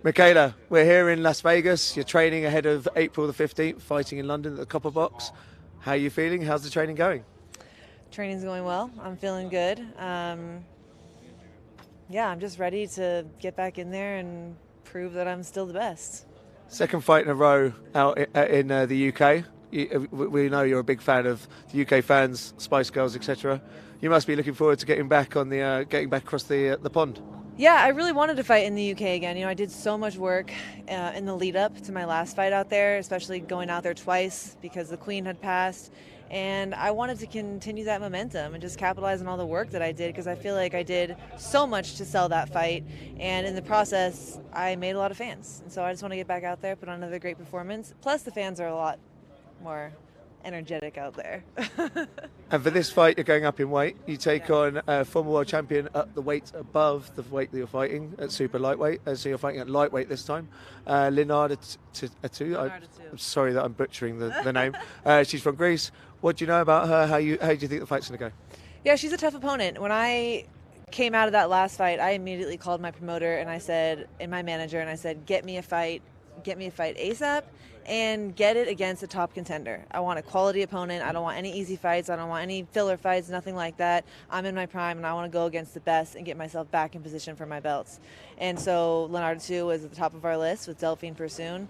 Mikaela, we're here in Las Vegas. You're training ahead of April the 15th, fighting in London at the Copper Box. How are you feeling? How's the training going? Training's going well. I'm feeling good. Yeah, I'm just ready to get back in there and prove that I'm still the best. Second fight in a row out in the UK. We know you're a big fan of the UK fans, Spice Girls, etc. You must be looking forward to getting back on the getting back across the pond. Yeah, I really wanted to fight in the UK again. I did so much work in the lead up to my last fight out there, especially going out there twice because the Queen had passed. And I wanted to continue that momentum and just capitalize on all the work that I did because I feel like I did so much to sell that fight. And in the process, I made a lot of fans. And so I just want to get back out there, put on another great performance. Plus, the fans are a lot more energetic out there. And for this fight, you're going up in weight. You take on a former world champion at the weight above the weight that you're fighting at super lightweight. So you're fighting at lightweight this time. Linarda Atu. I'm sorry that I'm butchering the name. She's from Greece. What do you know about her? How do you think the fight's going to go? Yeah, she's a tough opponent. When I came out of that last fight, I immediately called my promoter and I said, and my manager, and I said, get me a fight ASAP and get it against a top contender. I want a quality opponent. I don't want any easy fights. I don't want any filler fights, nothing like that. I'm in my prime and I want to go against the best and get myself back in position for my belts. And so Leonardo 2 was at the top of our list with Delphine Pursoon.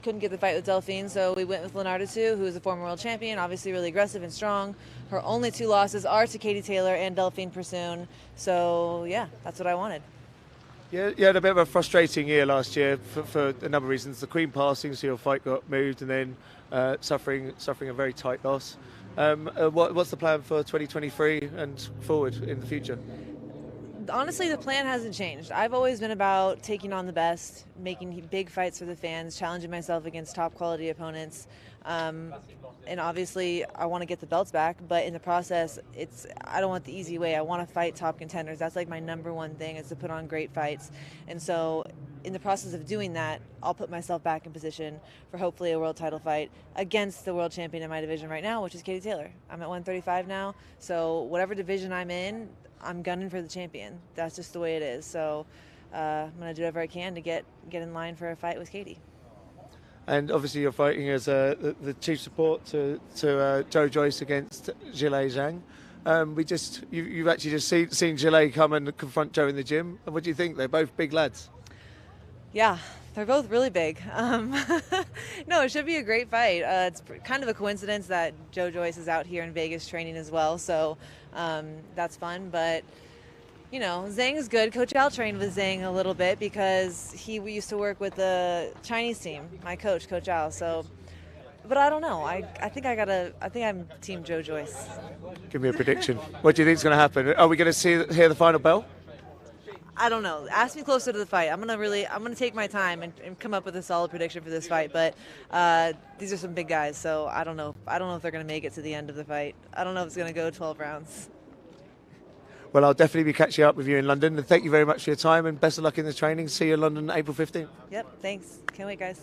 Couldn't get the fight with Delphine, so we went with Leonardo 2, who is a former world champion, obviously really aggressive and strong. Her only two losses are to Katie Taylor and Delphine Pursoon. So yeah, that's what I wanted. Yeah, you had a bit of a frustrating year last year for a number of reasons. The Queen passing, so your fight got moved, and then suffering a very tight loss. What's the plan for 2023 and forward in the future? Honestly, the plan hasn't changed. I've always been about taking on the best, making big fights for the fans, challenging myself against top quality opponents. And obviously, I want to get the belts back, but in the process, I don't want the easy way. I want to fight top contenders. That's like my number one thing, is to put on great fights. And so in the process of doing that, I'll put myself back in position for hopefully a world title fight against the world champion in my division right now, which is Katie Taylor. I'm at 135 now, so whatever division I'm in, I'm gunning for the champion. That's just the way it is. So I'm going to do whatever I can to get in line for a fight with Katie. And obviously, you're fighting as the chief support to Joyce against Zhilei Zhang. You've actually just seen Zhilei come and confront Joe in the gym. And what do you think? They're both big lads. Yeah, they're both really big. No, it should be a great fight. It's kind of a coincidence that Joyce is out here in Vegas training as well, so that's fun. But Zhang is good. Coach Al trained with Zhang a little bit because we used to work with the Chinese team. My coach, Coach Al. So, but I don't know. I think I'm Team Joyce. Give me a prediction. What do you think is going to happen? Are we going to hear the final bell? I don't know. Ask me closer to the fight. I'm gonna take my time and come up with a solid prediction for this fight. But these are some big guys, so I don't know. I don't know if they're gonna make it to the end of the fight. I don't know if it's gonna go 12 rounds. Well, I'll definitely be catching up with you in London. And thank you very much for your time and best of luck in the training. See you in London April 15th. Yep. Thanks. Can't wait, guys.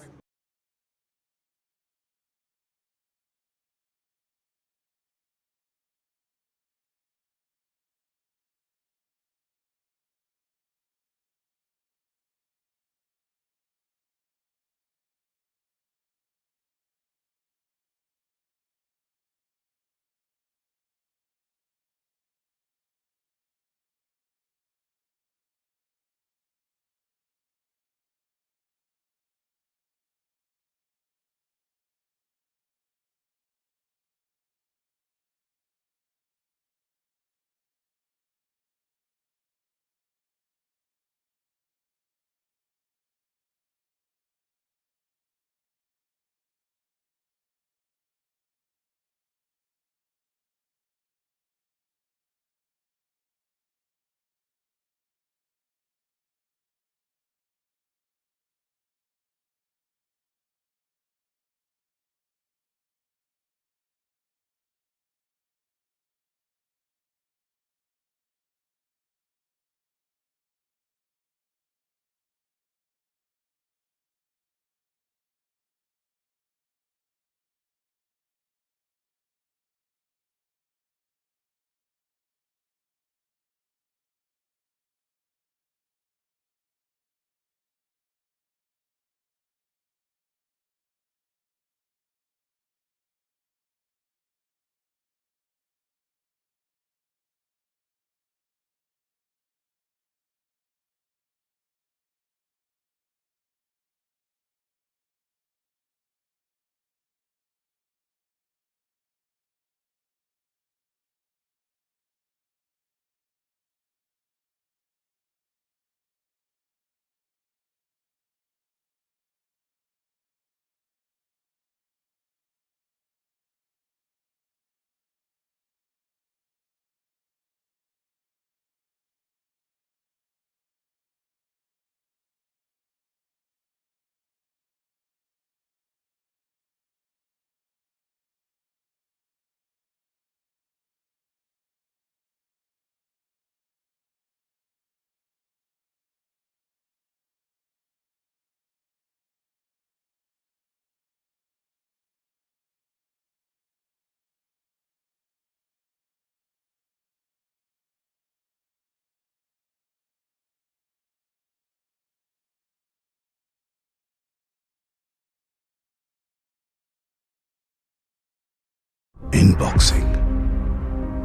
In boxing,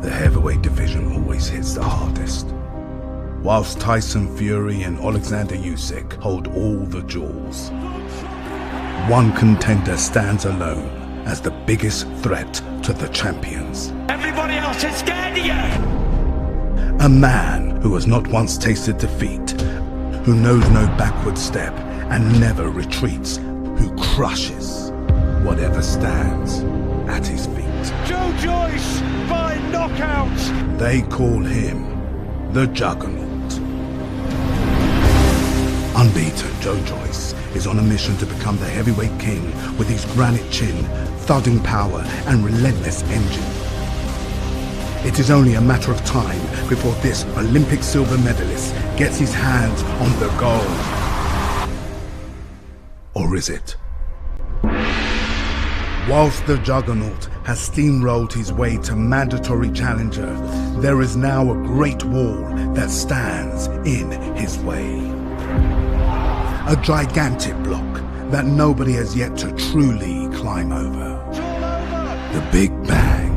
the heavyweight division always hits the hardest. Whilst Tyson Fury and Alexander Usyk hold all the jewels, one contender stands alone as the biggest threat to the champions. Everybody else is scared of you! A man who has not once tasted defeat, who knows no backward step and never retreats, who crushes whatever stands at his feet. Joyce by knockout! They call him the Juggernaut. Unbeaten, Joyce is on a mission to become the heavyweight king with his granite chin, thudding power and relentless engine. It is only a matter of time before this Olympic silver medalist gets his hands on the gold. Or is it? Whilst the Juggernaut has steamrolled his way to mandatory challenger, there is now a great wall that stands in his way. A gigantic block that nobody has yet to truly climb over. The Big Bang.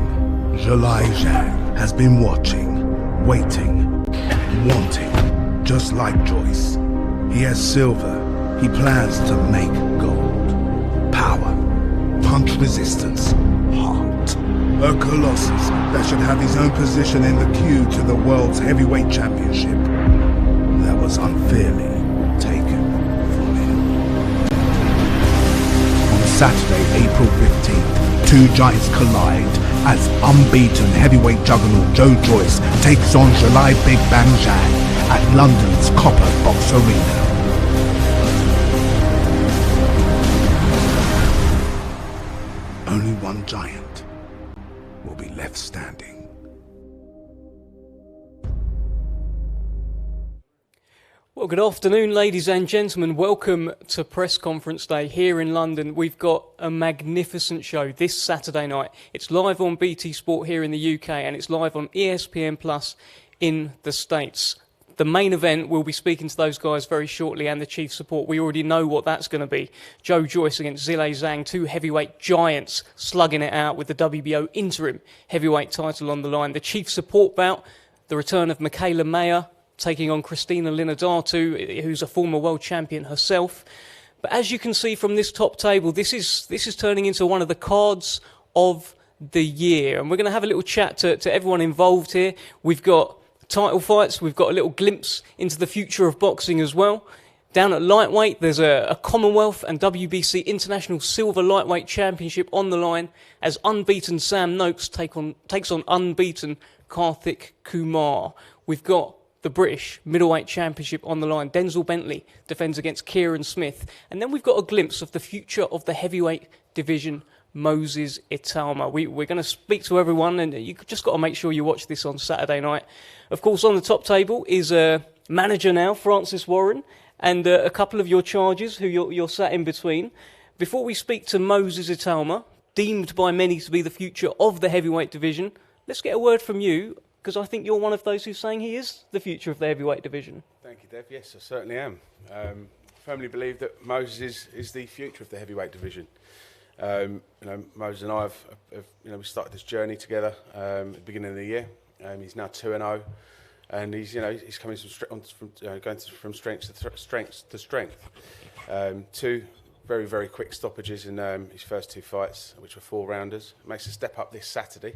Zhilei Zhang has been watching, waiting, wanting, just like Joyce. He has silver, he plans to make gold. Power, punch resistance, heart. A colossus that should have his own position in the queue to the world's heavyweight championship. That was unfairly taken from him. On Saturday, April 15th, two giants collide as unbeaten heavyweight juggernaut Joyce takes on Zhilei Big Bang Zhang at London's Copper Box Arena. Only one giant will be left standing. Well, good afternoon, ladies and gentlemen. Welcome to Press Conference Day here in London. We've got a magnificent show this Saturday night. It's live on BT Sport here in the UK and it's live on ESPN Plus in the States. The main event, we'll be speaking to those guys very shortly, and the chief support. We already know what that's going to be. Joyce against Zhilei Zhang, two heavyweight giants slugging it out with the WBO interim heavyweight title on the line. The chief support bout, the return of Mikaela Mayer, taking on Christina Linardatu, who's a former world champion herself. But as you can see from this top table, this is turning into one of the cards of the year. And we're going to have a little chat to everyone involved here. We've got title fights, we've got a little glimpse into the future of boxing as well. Down at lightweight, there's a Commonwealth and WBC International Silver Lightweight Championship on the line as unbeaten Sam Noakes takes on unbeaten Karthik Kumar. We've got the British Middleweight Championship on the line. Denzel Bentley defends against Kieran Smith. And then we've got a glimpse of the future of the heavyweight division, Moses Itauma. We're going to speak to everyone, and you've just got to make sure you watch this on Saturday night. Of course, on the top table is manager now, Francis Warren, and a couple of your charges who you're sat in between. Before we speak to Moses Itauma, deemed by many to be the future of the heavyweight division, let's get a word from you, because I think you're one of those who's saying he is the future of the heavyweight division. Thank you, Dev. Yes, I certainly am. Firmly believe that Moses is the future of the heavyweight division. Moses and I have we started this journey together at the beginning of the year. He's now 2-0, and he's coming from strength to strength. Two very, very quick stoppages in his first two fights, which were 4-rounders. Makes a step up this Saturday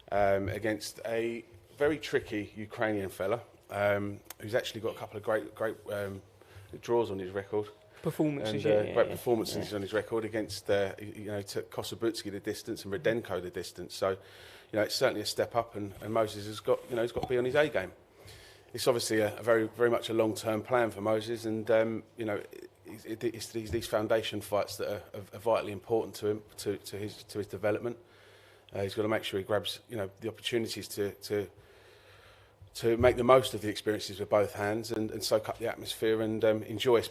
against a very tricky Ukrainian fella who's actually got a couple of great draws on his record. Performances, great performances on his record against took Kosobutsky the distance and Rudenko the distance. So, it's certainly a step up, and Moses has got he's got to be on his A game. It's obviously a very, very much a long-term plan for Moses, and it's these foundation fights that are vitally important to him, to his development. He's got to make sure he grabs the opportunities to make the most of the experiences with both hands and soak up the atmosphere and enjoy his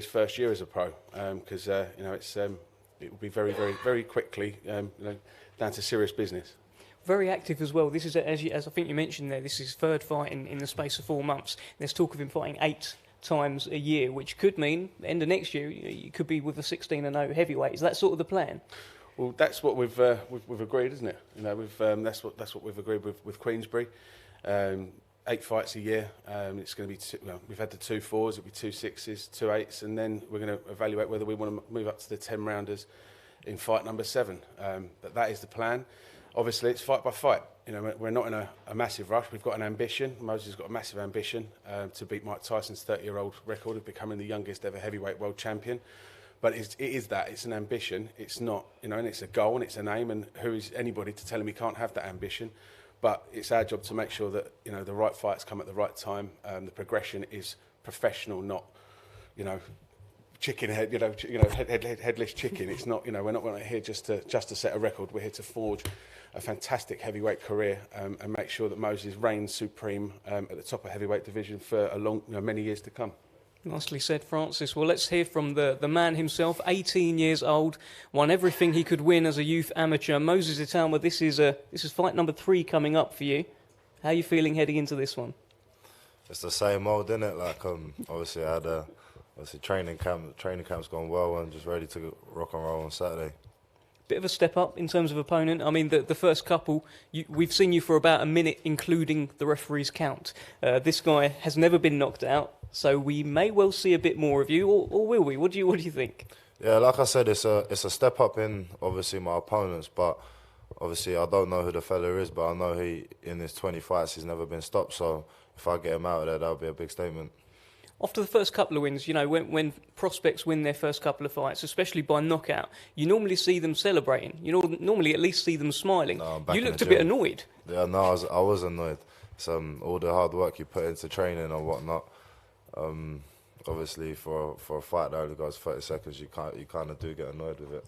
first year as a pro, because it will be very, very, very quickly down to serious business. Very active as well. This is, as I think you mentioned there, this is his third fight in the space of 4 months. There's talk of him fighting 8 times a year, which could mean end of next year you could be with a 16-0 heavyweight. Is that sort of the plan? Well, that's what we've agreed, isn't it? You know, that's what we've agreed with Queensberry. 8 fights a year. It's going to be we've had the 2 4s, it'll be 2 6s, 2 8s, and then we're going to evaluate whether we want to move up to the 10 rounders in fight number 7. But that is the plan. Obviously, it's fight by fight. You know, we're not in a massive rush. We've got an ambition. Moses has got a massive ambition to beat Mike Tyson's 30-year-old record of becoming the youngest ever heavyweight world champion. But it is that. It's an ambition. It's not, you know, and it's a goal and it's an aim. And who is anybody to tell him he can't have that ambition? But it's our job to make sure that, you know, the right fights come at the right time. The progression is professional, not, you know, chicken head, headless chicken. It's not, you know, we're not here just to set a record. We're here to forge a fantastic heavyweight career and make sure that Moses reigns supreme at the top of heavyweight division for a long, many years to come. Nicely said, Francis. Well, let's hear from the man himself, 18 years old, won everything he could win as a youth amateur. Moses Itauma, this is fight number 3 coming up for you. How are you feeling heading into this one? It's the same old, isn't it? Like, obviously I had training camp's gone well and just ready to rock and roll on Saturday. Bit of a step up in terms of opponent. I mean, the first couple, we've seen you for about a minute, including the referee's count. This guy has never been knocked out, so we may well see a bit more of you, or will we? What do you think? Yeah, like I said, it's a step up in obviously my opponents, but obviously I don't know who the fella is, but I know he in his 20 fights he's never been stopped. So if I get him out of there, that'll be a big statement. After the first couple of wins, you know, when prospects win their first couple of fights, especially by knockout, you normally see them celebrating. You normally at least see them smiling. No, you looked a bit annoyed. Yeah, no, I was annoyed. All the hard work you put into training and whatnot. Obviously, for a fight that only goes 30 seconds, you kind of do get annoyed with it.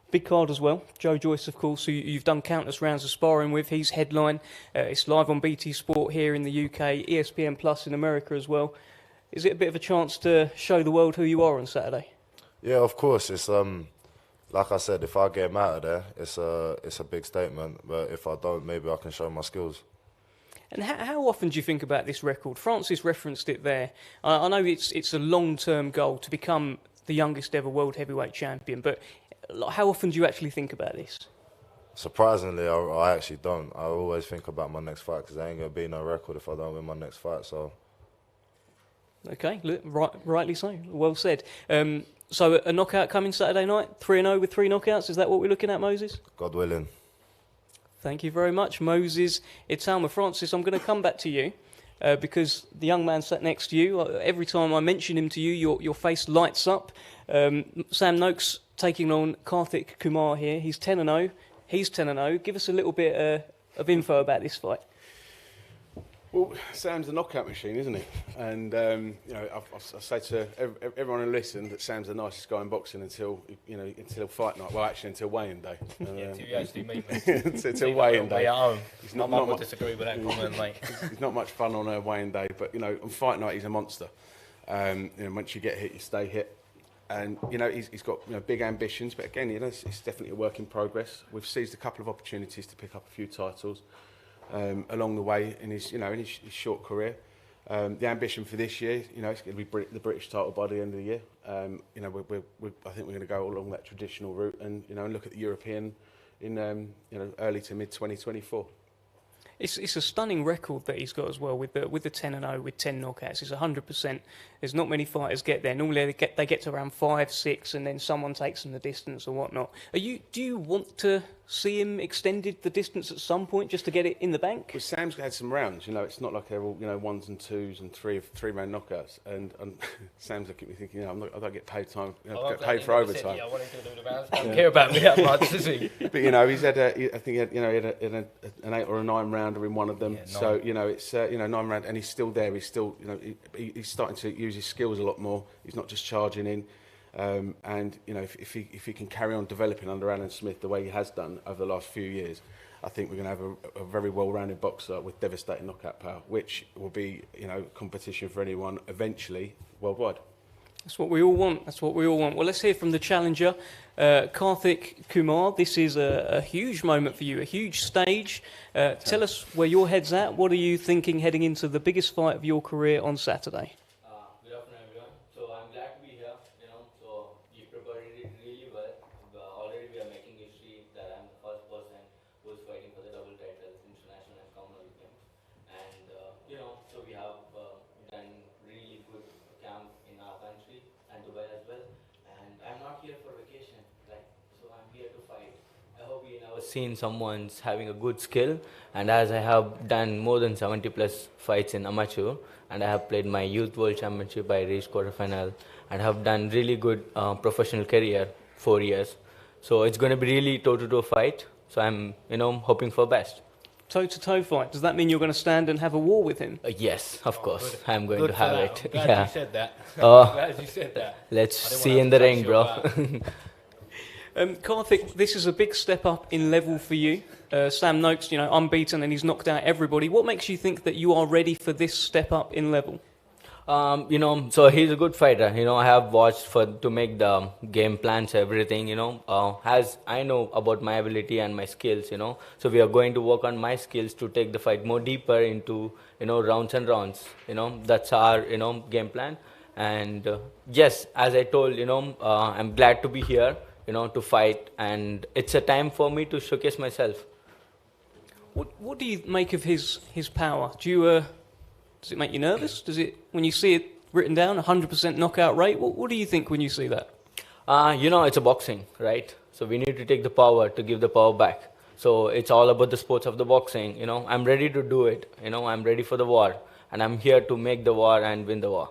Big card as well. Joyce, of course, who you've done countless rounds of sparring with. He's headline. It's live on BT Sport here in the UK, ESPN Plus in America as well. Is it a bit of a chance to show the world who you are on Saturday? Yeah, of course. It's like I said, if I get him out of there, it's a big statement. But if I don't, maybe I can show my skills. And how often do you think about this record? Francis referenced it there. I know it's a long-term goal to become the youngest ever world heavyweight champion, but how often do you actually think about this? Surprisingly, I actually don't. I always think about my next fight because there ain't going to be no record if I don't win my next fight. So. Okay, rightly so. Well said. So a knockout coming Saturday night, 3-0 with 3 knockouts. Is that what we're looking at, Moses? God willing. Thank you very much, Moses Itauma. Francis, I'm going to come back to you because the young man sat next to you. Every time I mention him to you, your face lights up. Sam Noakes taking on Karthik Kumar here. He's 10-0. He's 10-0. Give us a little bit of info about this fight. Well, Sam's a knockout machine, isn't he? And you know, I say to everyone who listened that Sam's the nicest guy in boxing until fight night. Well, actually, until weigh-in day. Until you actually meet me. until weigh-in day. He's not. My mum would disagree with that comment, mate. He's not much fun on a weigh-in day, but you know, on fight night he's a monster. You know, once you get hit, you stay hit. And you know, he's got big ambitions, but again, you know, it's definitely a work in progress. We've seized a couple of opportunities to pick up a few titles. Along the way in his short career. The ambition for this year, you know, it's going to be the British title by the end of the year. You know, I think we're going to go along that traditional route and, you know, look at the European in, early to mid 2024. It's a stunning record that he's got as well with the 10-0 with 10 knockouts. It's 100%. There's not many fighters get there. Normally they get to around 5, 6, and then someone takes them the distance or whatnot. Do you want to see him extended the distance at some point just to get it in the bank? Well, Sam's had some rounds. You know, it's not like they're all 1s and 2s and 3-round knockouts. And Sam's looking at me thinking, I don't get paid time. Get paid for overtime. I want him to do the rounds. Don't care about me that much, does he? But you know, he's had he had an 8 or a 9 rounder in one of them. Yeah, so you know, it's 9 round, and he's still there. He's still, you know, he's starting to use his skills a lot more. He's not just charging in. And you know, if he can carry on developing under Alan Smith the way he has done over the last few years, I think we're going to have a very well-rounded boxer with devastating knockout power, which will be, you know, competition for anyone eventually worldwide. That's what we all want. Well, let's hear from the challenger, Karthik Kumar. This is a huge moment for you, a huge stage. Tell us where your head's at. What are you thinking heading into the biggest fight of your career on Saturday? Good afternoon, everyone. So I'm glad to be here. You know, so you prepared it really well. Already we are making seen someone's having a good skill, and as I have done more than 70 plus fights in amateur, and I have played my youth world championship, I reached quarterfinal, and have done really good professional career 4 years. So it's going to be really toe-to-toe fight. So I'm, hoping for best. Toe-to-toe fight. Does that mean you're going to stand and have a war with him? Yes, of course. I'm going Good to for have that. it. I'm glad you said that. Oh, Glad you said that. Let's I didn't see wanna in the touch ring, your bro. back. Karthik, this is a big step up in level for you. Sam Noakes, unbeaten, and he's knocked out everybody. What makes you think that you are ready for this step up in level? So he's a good fighter. I have watched to make the game plans, everything, as I know about my ability and my skills, So we are going to work on my skills to take the fight more deeper into, rounds and rounds. That's our, game plan. And yes, as I told, I'm glad to be here, to fight. And it's a time for me to showcase myself. What do you make of his power? Does it make you nervous? When you see it written down, 100% knockout rate, what do you think when you see that? It's a boxing, right? So we need to take the power to give the power back. So it's all about the sports of the boxing. I'm ready to do it. I'm ready for the war. And I'm here to make the war and win the war.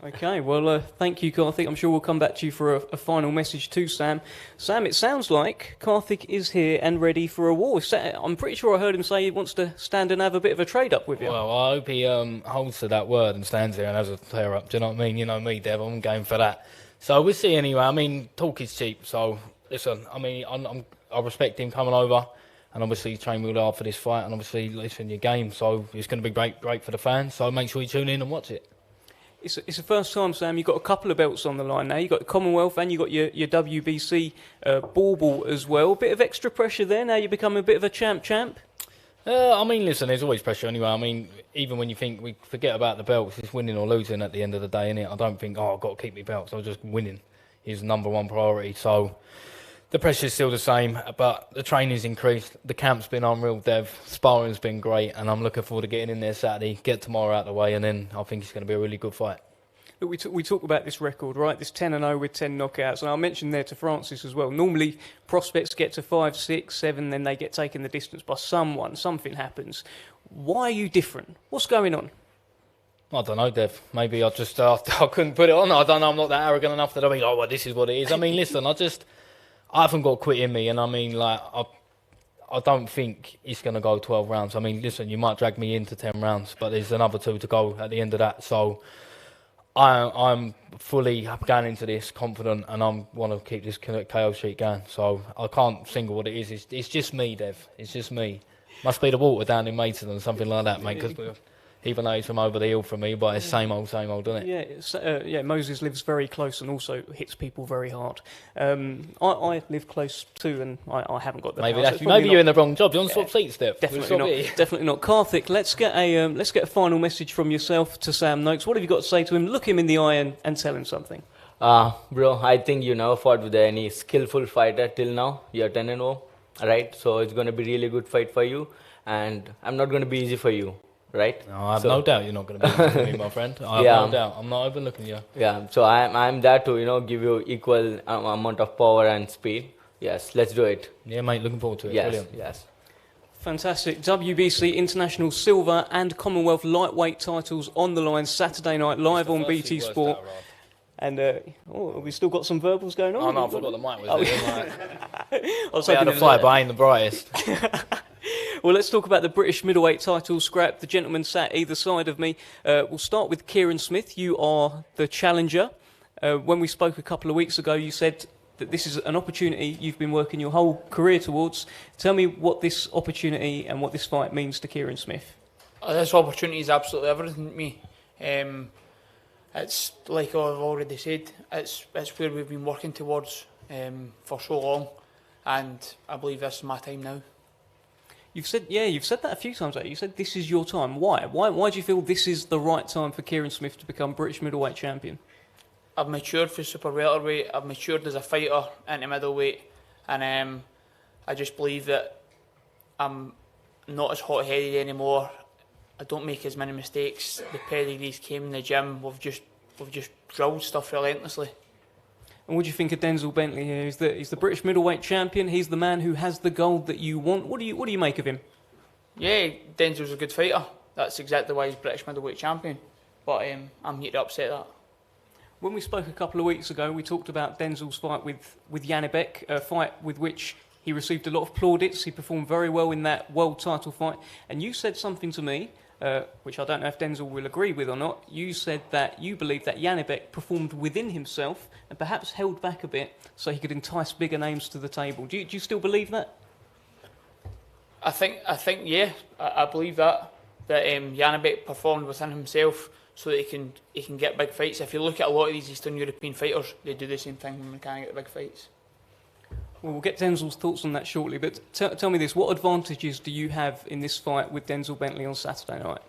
Okay, well, thank you, Karthik. I'm sure we'll come back to you for a final message to Sam. Sam, it sounds like Karthik is here and ready for a war. I'm pretty sure I heard him say he wants to stand and have a bit of a trade-up with you. Well, I hope he holds to that word and stands there and has a flare-up. Do you know what I mean? You know me, Dev. I'm going for that. So we'll see anyway. I mean, talk is cheap. So, listen, I mean, I respect him coming over and obviously train real hard for this fight and obviously listen your game. So it's going to be great for the fans. So make sure you tune in and watch it. It's the first time, Sam, you've got a couple of belts on the line now. You've got the Commonwealth and you've got your WBC bauble as well. A bit of extra pressure there. Now you become a bit of a champ. I mean, listen, there's always pressure anyway. I mean, even when you think we forget about the belts, it's winning or losing at the end of the day, innit? I don't think, I've got to keep my belts. I'm just winning is number one priority. So the pressure's still the same, but the training's increased. The camp's been unreal, Dev. Sparring's been great, and I'm looking forward to getting in there Saturday, get tomorrow out of the way, and then I think it's going to be a really good fight. Look, we talk about this record, right? This 10-0 with 10 knockouts, and I mentioned there to Francis as well. Normally, prospects get to 5, 6, 7, then they get taken the distance by someone. Something happens. Why are you different? What's going on? I don't know, Dev. Maybe I just I couldn't put it on. I don't know. I'm not that arrogant enough that I mean, well, this is what it is. I mean, listen, I haven't got quit in me, and I mean, like, I don't think it's going to go 12 rounds. I mean, listen, you might drag me into 10 rounds, but there's another 2 to go at the end of that. So I'm fully going into this confident, and I want to keep this KO streak going. So I can't single what it is. It's just me, Dev. It's just me. Must be the water down in Maidstone or something like that, mate, because even though he's from over the hill from me, but it's same old, doesn't it? Yeah, Moses lives very close and also hits people very hard. I live close too, and I haven't got the maybe you're in the wrong job. You're on swap seats, Steph. Definitely not. Karthik, let's get a final message from yourself to Sam Noakes. What have you got to say to him? Look him in the eye and tell him something. Bro, I think you never fought with any skillful fighter till now. You're 10-0, right? So it's going to be really good fight for you, and I'm not going to be easy for you. Right? No, I have no doubt you're not going to be able to me, my friend. I have no doubt. I'm not overlooking you. Yeah, so I'm there to, give you equal amount of power and speed. Yes, let's do it. Yeah, mate, looking forward to it. Yes, brilliant. Yes. Fantastic. WBC International Silver and Commonwealth Lightweight titles on the line Saturday night, live on BT Sport. And we've still got some verbals going on. Oh, no, I forgot the mic was there. I was hoping to fly, but I ain't the brightest. Well, let's talk about the British middleweight title scrap. The gentleman sat either side of me. We'll start with Kieran Smith. You are the challenger. When we spoke a couple of weeks ago, you said that this is an opportunity you've been working your whole career towards. Tell me what this opportunity and what this fight means to Kieran Smith. This opportunity is absolutely everything to me. It's like I've already said, it's where we've been working towards for so long, and I believe this is my time now. You've said that a few times. You said this is your time. Why? Why do you feel this is the right time for Kieran Smith to become British middleweight champion? I've matured for super welterweight. I've matured as a fighter into middleweight, and I just believe that I'm not as hot-headed anymore. I don't make as many mistakes. The pedigrees came in the gym. We've just drilled stuff relentlessly. And what do you think of Denzel Bentley here? He's the British middleweight champion. He's the man who has the gold that you want. What do you make of him? Yeah, Denzel's a good fighter. That's exactly why he's British middleweight champion. But I'm here to upset that. When we spoke a couple of weeks ago, we talked about Denzel's fight with Janibek, a fight with which he received a lot of plaudits. He performed very well in that world title fight. And you said something to me, which I don't know if Denzel will agree with or not. You said that you believe that Janibek performed within himself and perhaps held back a bit so he could entice bigger names to the table. Do you still believe that? I think, yeah, I believe that Janibek performed within himself so that he can get big fights. If you look at a lot of these Eastern European fighters, they do the same thing when they can't get the big fights. Well, we'll get Denzel's thoughts on that shortly, but tell me this, what advantages do you have in this fight with Denzel Bentley on Saturday night?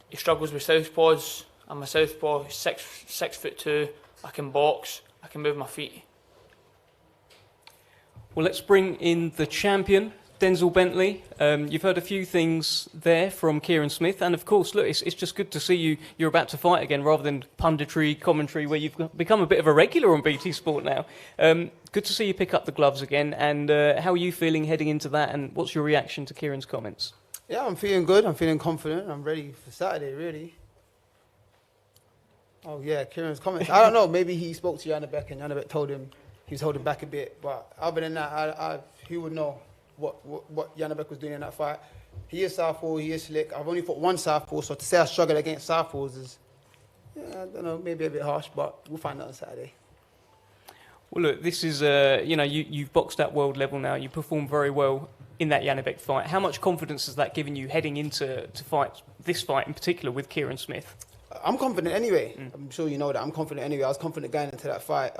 He struggles with southpaws. I'm a southpaw, 6'2", I can box, I can move my feet. Well, let's bring in the champion, Denzel Bentley. You've heard a few things there from Kieran Smith, and of course, look, it's just good to see you're about to fight again rather than punditry, commentary, where you've become a bit of a regular on BT Sport now. Good to see you pick up the gloves again, and how are you feeling heading into that, and what's your reaction to Kieran's comments? Yeah, I'm feeling good, I'm feeling confident, I'm ready for Saturday, really. Oh yeah, Kieran's comments. I don't know, maybe he spoke to Janibek and Janibek told him he was holding back a bit, but other than that, who would know what Janibek was doing in that fight? He is southpaw, he is slick. I've only fought one southpaw, so to say I struggle against southpaws is, yeah, I don't know, maybe a bit harsh, but we'll find out on Saturday. Well, look, this is, you've boxed at world level now. You performed very well in that Janibek fight. How much confidence has that given you heading into this fight in particular with Kieran Smith? I'm confident anyway. I'm sure you know that. I'm confident anyway. I was confident going into that fight.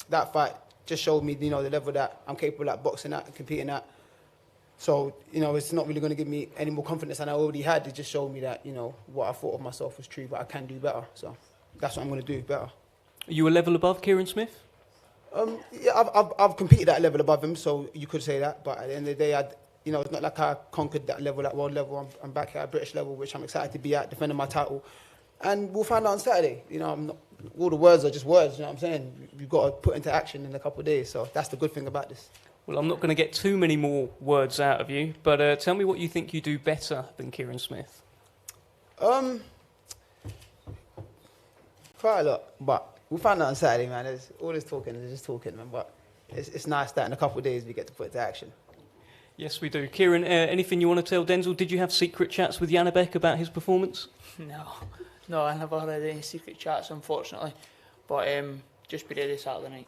That fight just showed me, the level that I'm capable at boxing at and competing at. So, it's not really going to give me any more confidence than I already had. It just showed me that, what I thought of myself was true, but I can do better. So that's what I'm going to do, better. Are you a level above Kieran Smith? Yeah, I've competed at a level above him, so you could say that. But at the end of the day, it's not like I conquered that level, that world level. I'm back at a British level, which I'm excited to be at, defending my title. And we'll find out on Saturday. All the words are just words, you know what I'm saying? You've got to put into action in a couple of days, so that's the good thing about this. Well, I'm not going to get too many more words out of you, but tell me what you think you do better than Kieran Smith. Quite a lot, but we'll find out on Saturday, man. There's all this talking, there's just talking, man, but it's nice that in a couple of days we get to put it to action. Yes, we do. Kieran, anything you want to tell Denzel? Did you have secret chats with Janibek about his performance? No, I never had any secret chats, unfortunately. But just be ready Saturday night.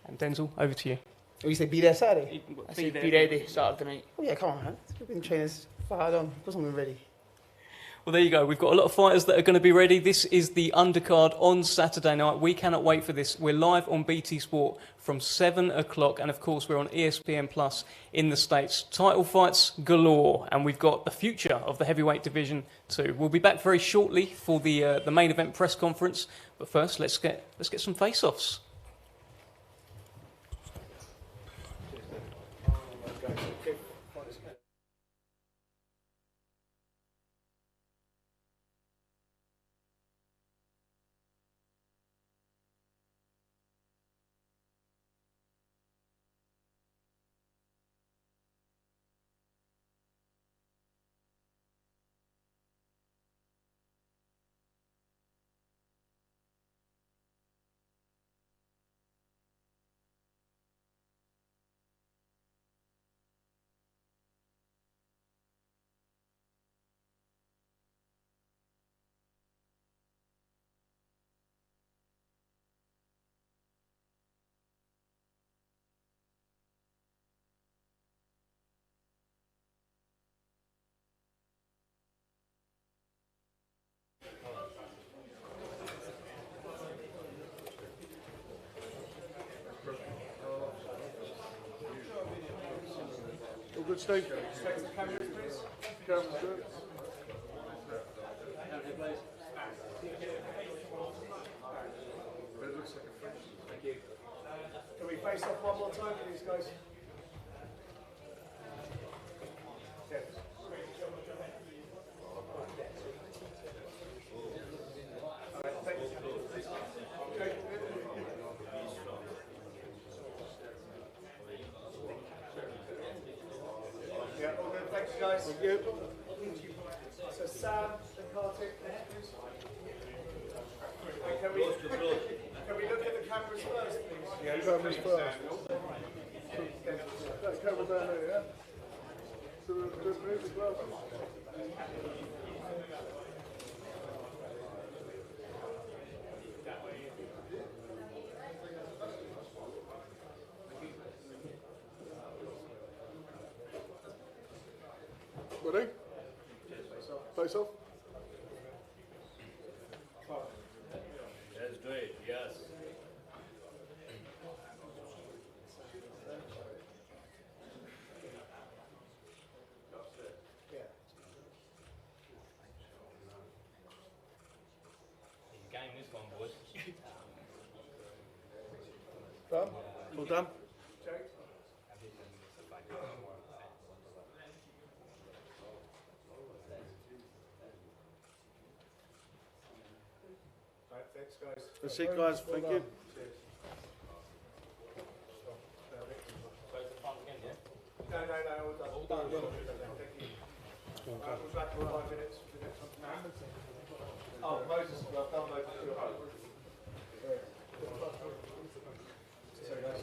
And Denzel, over to you. Oh, you say be there Saturday? I say be ready Saturday night. Oh yeah, come on, man. We've been training far hard on. Of course I'm ready. Well, there you go. We've got a lot of fighters that are going to be ready. This is the undercard on Saturday night. We cannot wait for this. We're live on BT Sport from 7 o'clock. And, of course, we're on ESPN Plus in the States. Title fights galore. And we've got the future of the heavyweight division too. We'll be back very shortly for the main event press conference. But first, let's get some face-offs. Good, Steve. Cameras, please. Cameras, good. Thank you. Can we face off one more time with these guys? All right, thank you. Okay. Thanks, guys. Thank you. So Sam and Kartik, please. Can we look at the cameras first, please? Yeah, cameras first. That camera down there, yeah? So just move the glasses. Ready? Face off. That's great, yes. Game this one, boys. Done? All done? Thanks, guys. That's it, guys. Thank you. No, all done. Thank you. We'll be back in 5 minutes for the next one. Oh, Moses, I've done Moses to a home. Sorry, guys.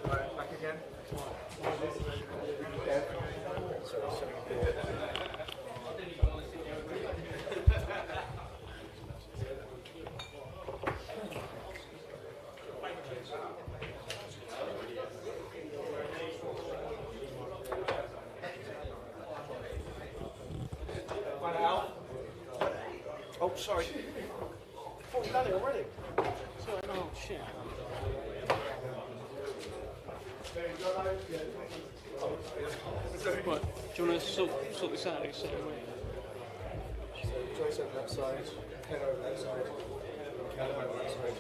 Right, back again. Oh, sorry. I thought you'd done it already. Sorry, oh shit. Right, do you want to sort this out? So Joyce over that side, head over that side, Mikaela over that side.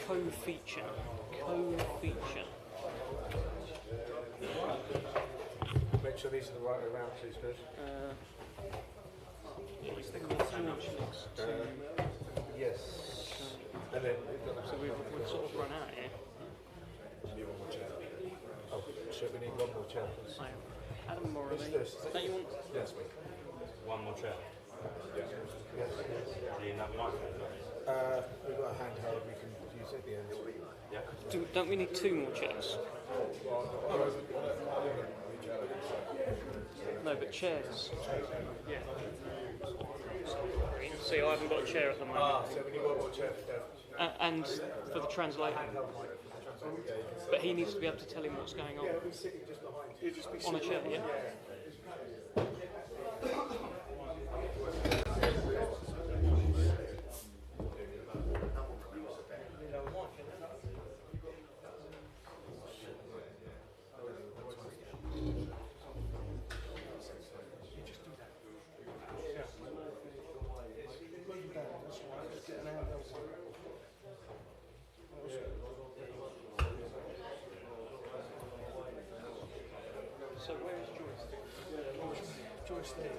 Co-feature. Make sure these are the right way around, please, Chris. Yes. And then so we've sort of run out here. Need one more chair. Oh, shit, we need one more chair, please. Adam Morley. Don't you want? Yes, we. One more chair. Yes. Do you have one? We've got a handheld we can use at the end. Yeah. Don't we need 2 more chairs? No, but chairs. Yeah. See, I haven't got a chair at the moment. So we need one more chair for Dev. And for the translator. But he needs to be able to tell him what's going on. Yeah, we'll be sitting just behind you. On a chair, yeah? So where is Joyce? Joyce there.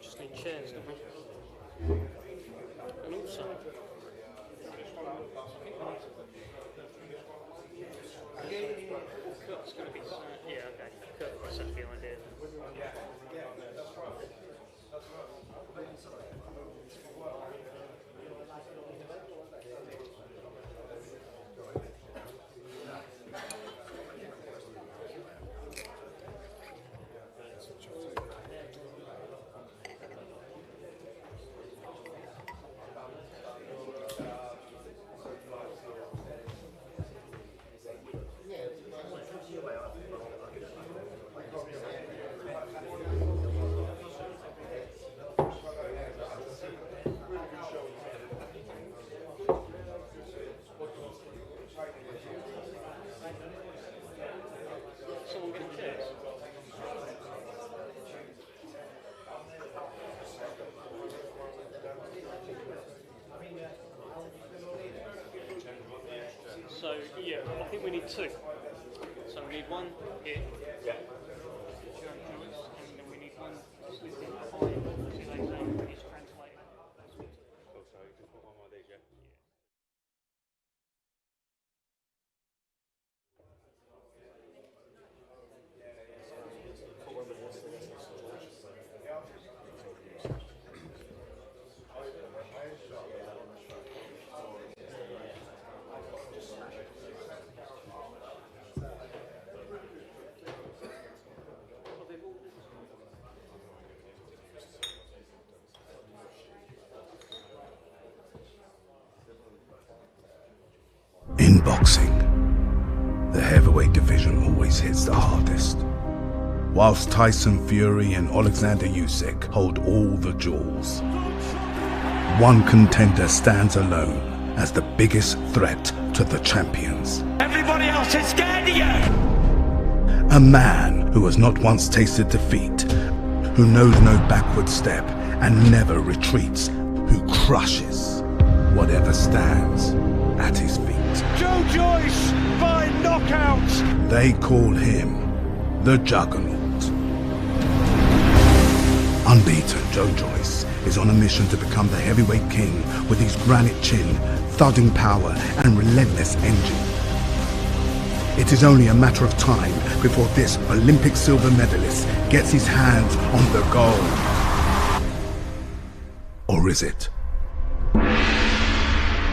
Just need chairs, don't we? And also, it's going to be So yeah, I think we need two. So we need one here. Yeah. Joyce, and then we need one slipping behind Zhilei Zhang when he's translating. Oh, so just put one more of these, yeah? In boxing, the heavyweight division always hits the hardest. Whilst Tyson Fury and Alexander Usyk hold all the jewels, one contender stands alone as the biggest threat to the champions. Everybody else is scared of you! A man who has not once tasted defeat, who knows no backward step and never retreats, who crushes whatever stands at his feet. Joe Joyce by knockout! They call him the Juggernaut. Unbeaten, Joe Joyce is on a mission to become the heavyweight king with his granite chin, thudding power and relentless engine. It is only a matter of time before this Olympic silver medalist gets his hands on the gold. Or is it?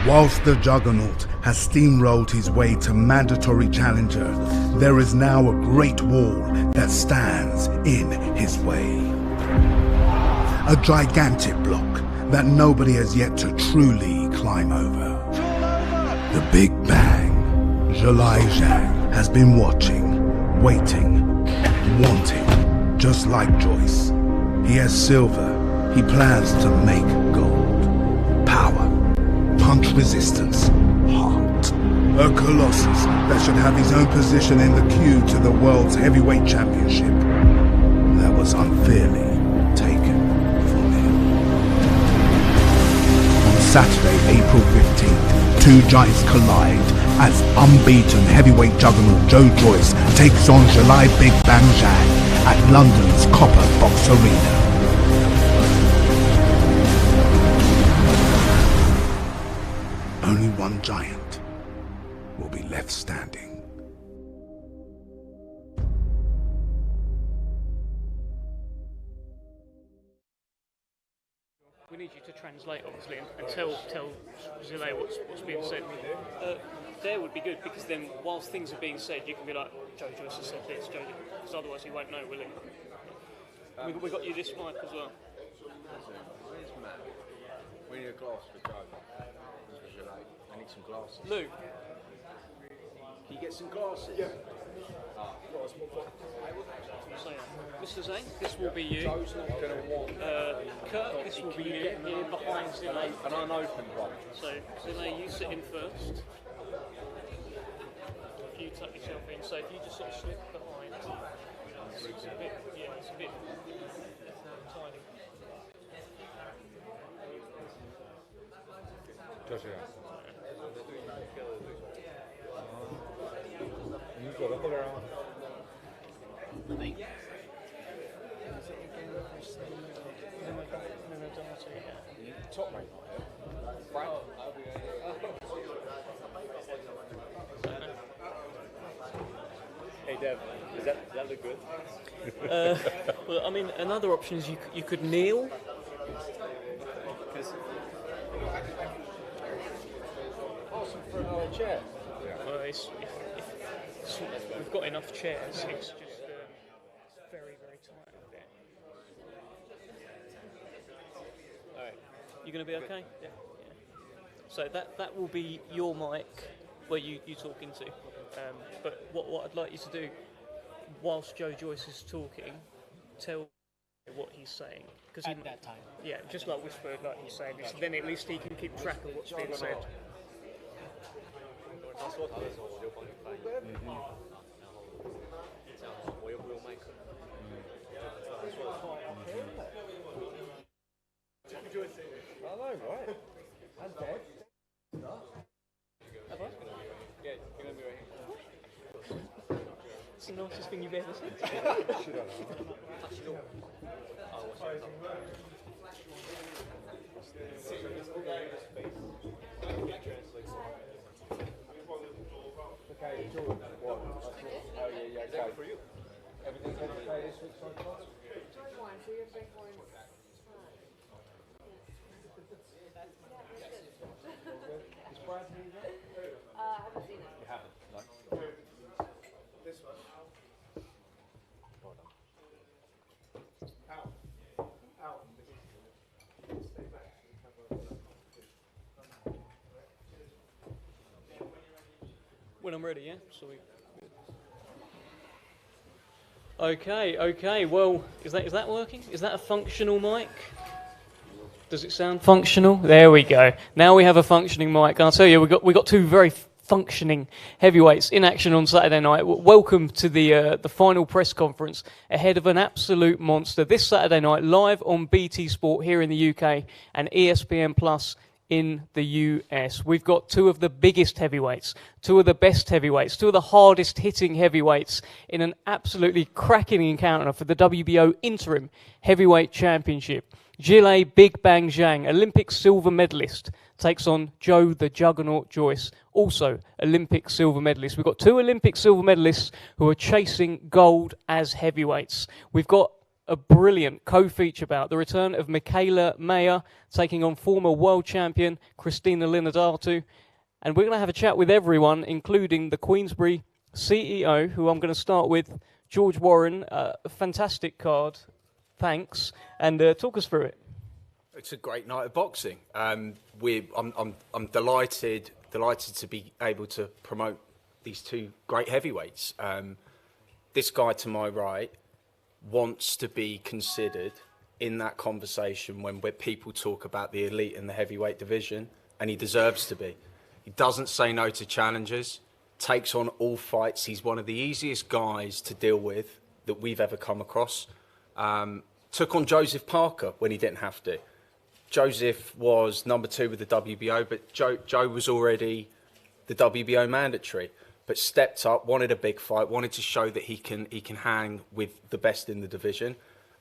Whilst the Juggernaut has steamrolled his way to mandatory challenger, there is now a great wall that stands in his way. A gigantic block that nobody has yet to truly climb over. The Big Bang. Zhilei Zhang has been watching, waiting, wanting, just like Joyce. He has silver, he plans to make gold. Power, punch resistance, heart. A colossus that should have his own position in the queue to the world's heavyweight championship. That was unfairly taken from him. On Saturday, April 15th, two giants collide as unbeaten heavyweight juggernaut Joe Joyce takes on Zhilei Big Bang Zhang at London's Copper Box Arena. Only one giant will be left standing. We need you to translate, obviously, and tell Zhilei what's being said. There would be good, because then, whilst things are being said, you can be like, Joe Joyce has said this, because otherwise he won't know, will he? We got you this mic as well. Where's Matt? We need a glass for Joe. I need some glasses. Luke. Can you get some glasses? Yeah. So, Mr. Zhang, this will be you. Joe's not going to want. Kurt, this will be you here behind Zhilei. An unopened one. So, Zhilei, you sit in first. You tuck yourself in. So, if you just sort of slip behind. It's a bit, yeah, it's a bit tiny. Joshua. Top mate. Hey Dev, does that look good? Well, I mean, another option is you could kneel. Ask for another chair. Well, we've got enough chairs. It's just very, very tight up there. All right, you going to be okay? Yeah. So that will be your mic where you talk into. But what I'd like you to do, whilst Joe Joyce is talking, tell what he's saying. At that time. Yeah, just like whisper, like he's saying this. Then at least he can keep track of what's being said. I know, right? And Dev. Have I? Yeah, That's the nicest thing you've ever said. Okay, Jordan. What? Oh, yeah, okay. For you. Everything's okay this week so far? Is Brad here yet? I haven't seen it. You haven't? No. This one. Well done. Out. Out. Stay back. When I'm ready, yeah? Sorry. Okay. Well, is that working? Is that a functional mic? Does it sound functional? There we go. Now we have a functioning mic. I'll tell you, we got two very functioning heavyweights in action on Saturday night. Welcome to the final press conference ahead of an absolute monster this Saturday night, live on BT Sport here in the UK and ESPN Plus in the US. We've got two of the biggest heavyweights, two of the best heavyweights, two of the hardest hitting heavyweights in an absolutely cracking encounter for the WBO Interim Heavyweight Championship. Zhilei Big Bang Zhang, Olympic silver medalist, takes on Joe the Juggernaut Joyce, also Olympic silver medalist. We've got two Olympic silver medalists who are chasing gold as heavyweights. We've got a brilliant co-feature bout, the return of Mikaela Mayer taking on former world champion Christina Linardatou. And we're going to have a chat with everyone, including the Queensberry CEO, who I'm going to start with, George Warren. A fantastic card, thanks, and talk us through it. It's a great night of boxing. I'm delighted to be able to promote these two great heavyweights. This guy to my right wants to be considered in that conversation when people talk about the elite in the heavyweight division, and he deserves to be. He doesn't say no to challenges, takes on all fights. He's one of the easiest guys to deal with that we've ever come across. Took on Joseph Parker when he didn't have to. Joseph was number 2 with the WBO, but Joe was already the WBO mandatory, but stepped up, wanted a big fight, wanted to show that he can hang with the best in the division,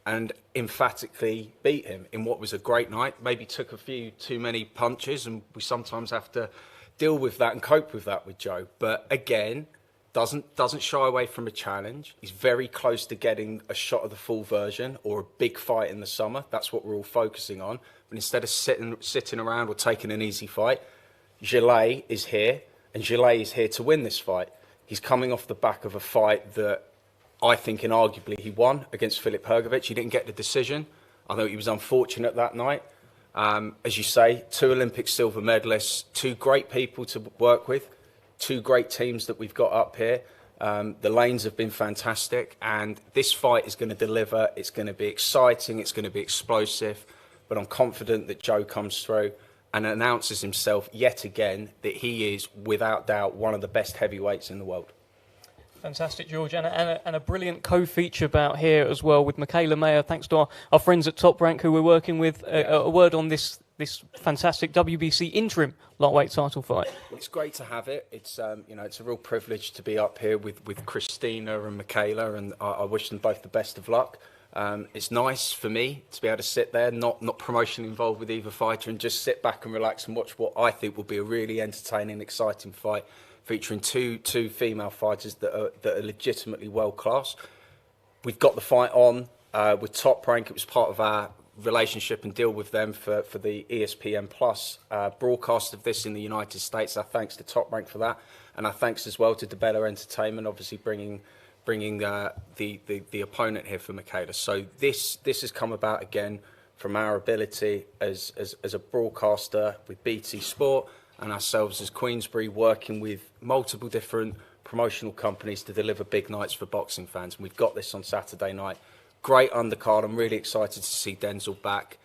and emphatically beat him in what was a great night. Maybe took a few too many punches, and we sometimes have to deal with that and cope with that with Joe. But again, doesn't shy away from a challenge. He's very close to getting a shot of the full version or a big fight in the summer. That's what we're all focusing on. But instead of sitting around or taking an easy fight, Zhilei is here. And Zhilei is here to win this fight. He's coming off the back of a fight that I think inarguably he won against Filip Hrgović. He didn't get the decision. I thought he was unfortunate that night. As you say, 2 Olympic silver medalists, 2 great people to work with, 2 great teams that we've got up here. The lanes have been fantastic, and this fight is going to deliver. It's going to be exciting. It's going to be explosive. But I'm confident that Joe comes through and announces himself yet again that he is, without doubt, one of the best heavyweights in the world. Fantastic, George, and a brilliant co-feature bout here as well with Mikaela Mayer. Thanks to our friends at Top Rank who we're working with. A word on this fantastic WBC interim lightweight title fight. It's great to have it. It's it's a real privilege to be up here with Christina and Mikaela, and I wish them both the best of luck. It's nice for me to be able to sit there, not promotionally involved with either fighter, and just sit back and relax and watch what I think will be a really entertaining, exciting fight, featuring two female fighters that are legitimately world class. We've got the fight on with Top Rank. It was part of our relationship and deal with them for the ESPN Plus broadcast of this in the United States. Our thanks to Top Rank for that, and our thanks as well to DeBella Entertainment, obviously bringing the opponent here for Mikaela. So this has come about again from our ability as a broadcaster with BT Sport and ourselves as Queensberry, working with multiple different promotional companies to deliver big nights for boxing fans. And we've got this on Saturday night. Great undercard. I'm really excited to see Denzel back.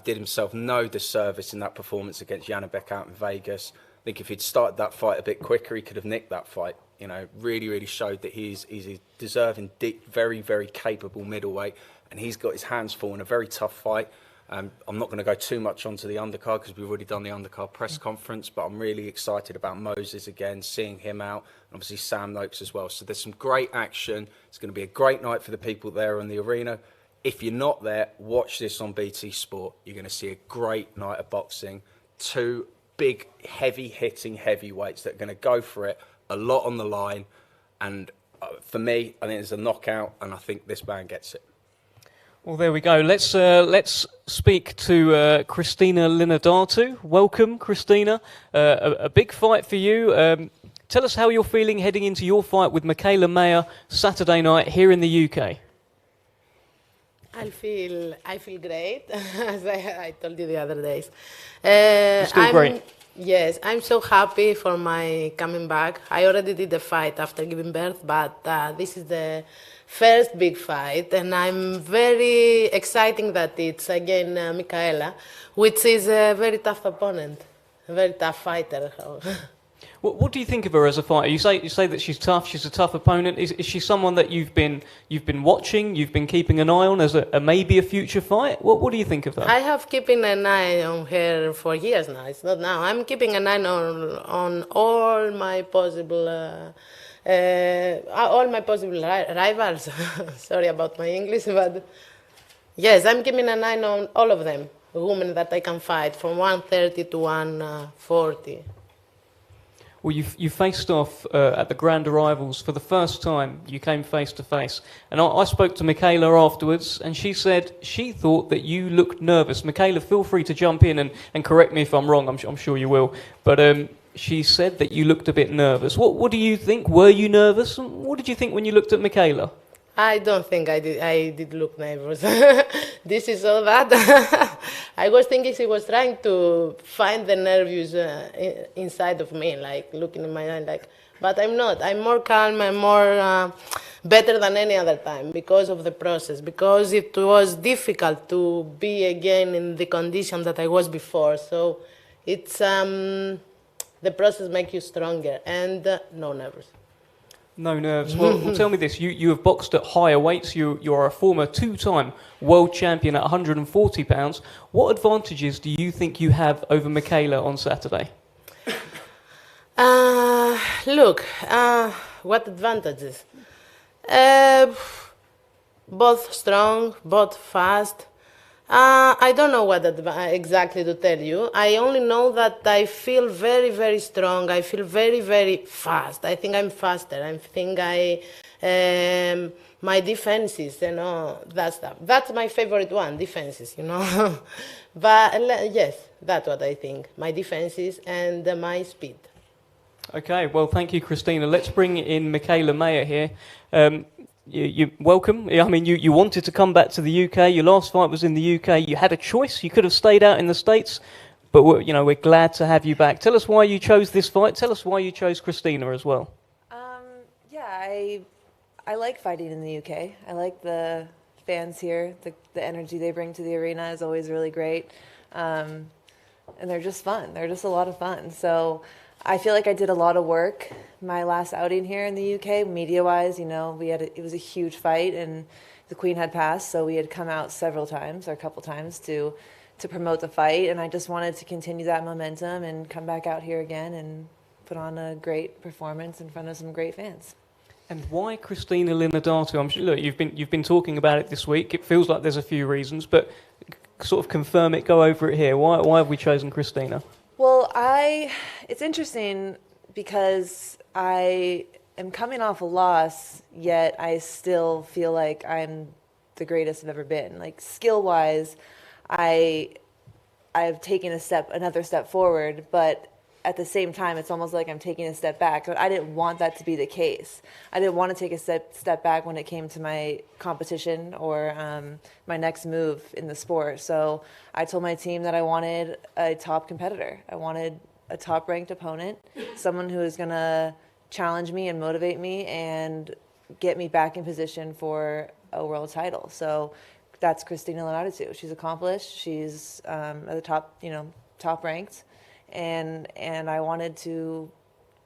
Did himself no disservice in that performance against Janibek out in Vegas. I think if he'd started that fight a bit quicker, he could have nicked that fight. You know, really showed that he's a deserving, very, very capable middleweight, and he's got his hands full in a very tough fight. I'm not going to go too much onto the undercard because we've already done the undercard press conference, but I'm really excited about Moses again, seeing him out, and obviously Sam Noakes as well. So there's some great action. It's going to be a great night for the people there in the arena. If you're not there, watch this on BT Sport. You're going to see a great night of boxing. Two big, heavy-hitting heavyweights that are going to go for it, a lot on the line, and for me, I think it's a knockout, and I think this man gets it. Well, there we go. Let's speak to Christina Linardatu. Welcome, Christina. A big fight for you. Tell us how you're feeling heading into your fight with Mikaela Mayer Saturday night here in the UK. I feel great, as I told you the other days. You feel great? Yes, I'm so happy for my coming back. I already did the fight after giving birth, but this is the first big fight, and I'm very excited that it's again Mikaela, which is a very tough opponent, a very tough fighter. What do you think of her as a fighter? You say that she's tough. She's a tough opponent. Is she someone that you've been watching? You've been keeping an eye on as maybe a future fight? What do you think of that? I have keeping an eye on her for years now. It's not now. I'm keeping an eye on all my possible rivals. Sorry about my English, but yes, I'm keeping an eye on all of them. Women that I can fight from 130 to 140. Well, you faced off at the Grand Arrivals for the first time. You came face to face. And I spoke to Mikaela afterwards, and she said she thought that you looked nervous. Mikaela, feel free to jump in and correct me if I'm wrong. I'm sure you will. But she said that you looked a bit nervous. What do you think? Were you nervous? What did you think when you looked at Mikaela? I don't think I did look nervous. This is all that. I was thinking she was trying to find the nerves inside of me, like looking in my eye, like. But I'm not. I'm more calm. I'm more better than any other time because of the process. Because it was difficult to be again in the condition that I was before. So it's the process makes you stronger and no nerves. No nerves. Well, tell me this. You have boxed at higher weights. You are a former two-time world champion at 140 pounds. What advantages do you think you have over Mikaela on Saturday? Look, what advantages? Both strong, both fast. I don't know what exactly to tell you. I only know that I feel very, very strong. I feel very, very fast. I think I'm faster. I think my defenses, that stuff. That's my favorite one, defenses, But yes, that's what I think. My defenses and my speed. Okay, well, thank you, Christina. Let's bring in Mikaela Mayer here. You welcome. I mean, you wanted to come back to the UK. Your last fight was in the UK. You had a choice. You could have stayed out in the States, but we're glad to have you back. Tell us why you chose this fight. Tell us why you chose Christina as well. I like fighting in the UK. I like the fans here. The energy they bring to the arena is always really great, and they're just fun. They're just a lot of fun. So I feel like I did a lot of work my last outing here in the UK, media-wise. It was a huge fight, and the Queen had passed, so we had come out a couple times to promote the fight, and I just wanted to continue that momentum and come back out here again and put on a great performance in front of some great fans. And why Christina Linardatu? I'm sure, look, you've been talking about it this week. It feels like there's a few reasons, but sort of confirm it. Go over it here. Why have we chosen Christina? Well, it's interesting because I am coming off a loss, yet I still feel like I'm the greatest I've ever been. Like skill-wise, I've taken another step forward, but at the same time, it's almost like I'm taking a step back. But I didn't want that to be the case. I didn't want to take a step back when it came to my competition or my next move in the sport. So I told my team that I wanted a top competitor. I wanted a top-ranked opponent, someone who is going to challenge me and motivate me and get me back in position for a world title. So that's Christina Linardatu. She's accomplished. She's at the top, top ranked. And I wanted to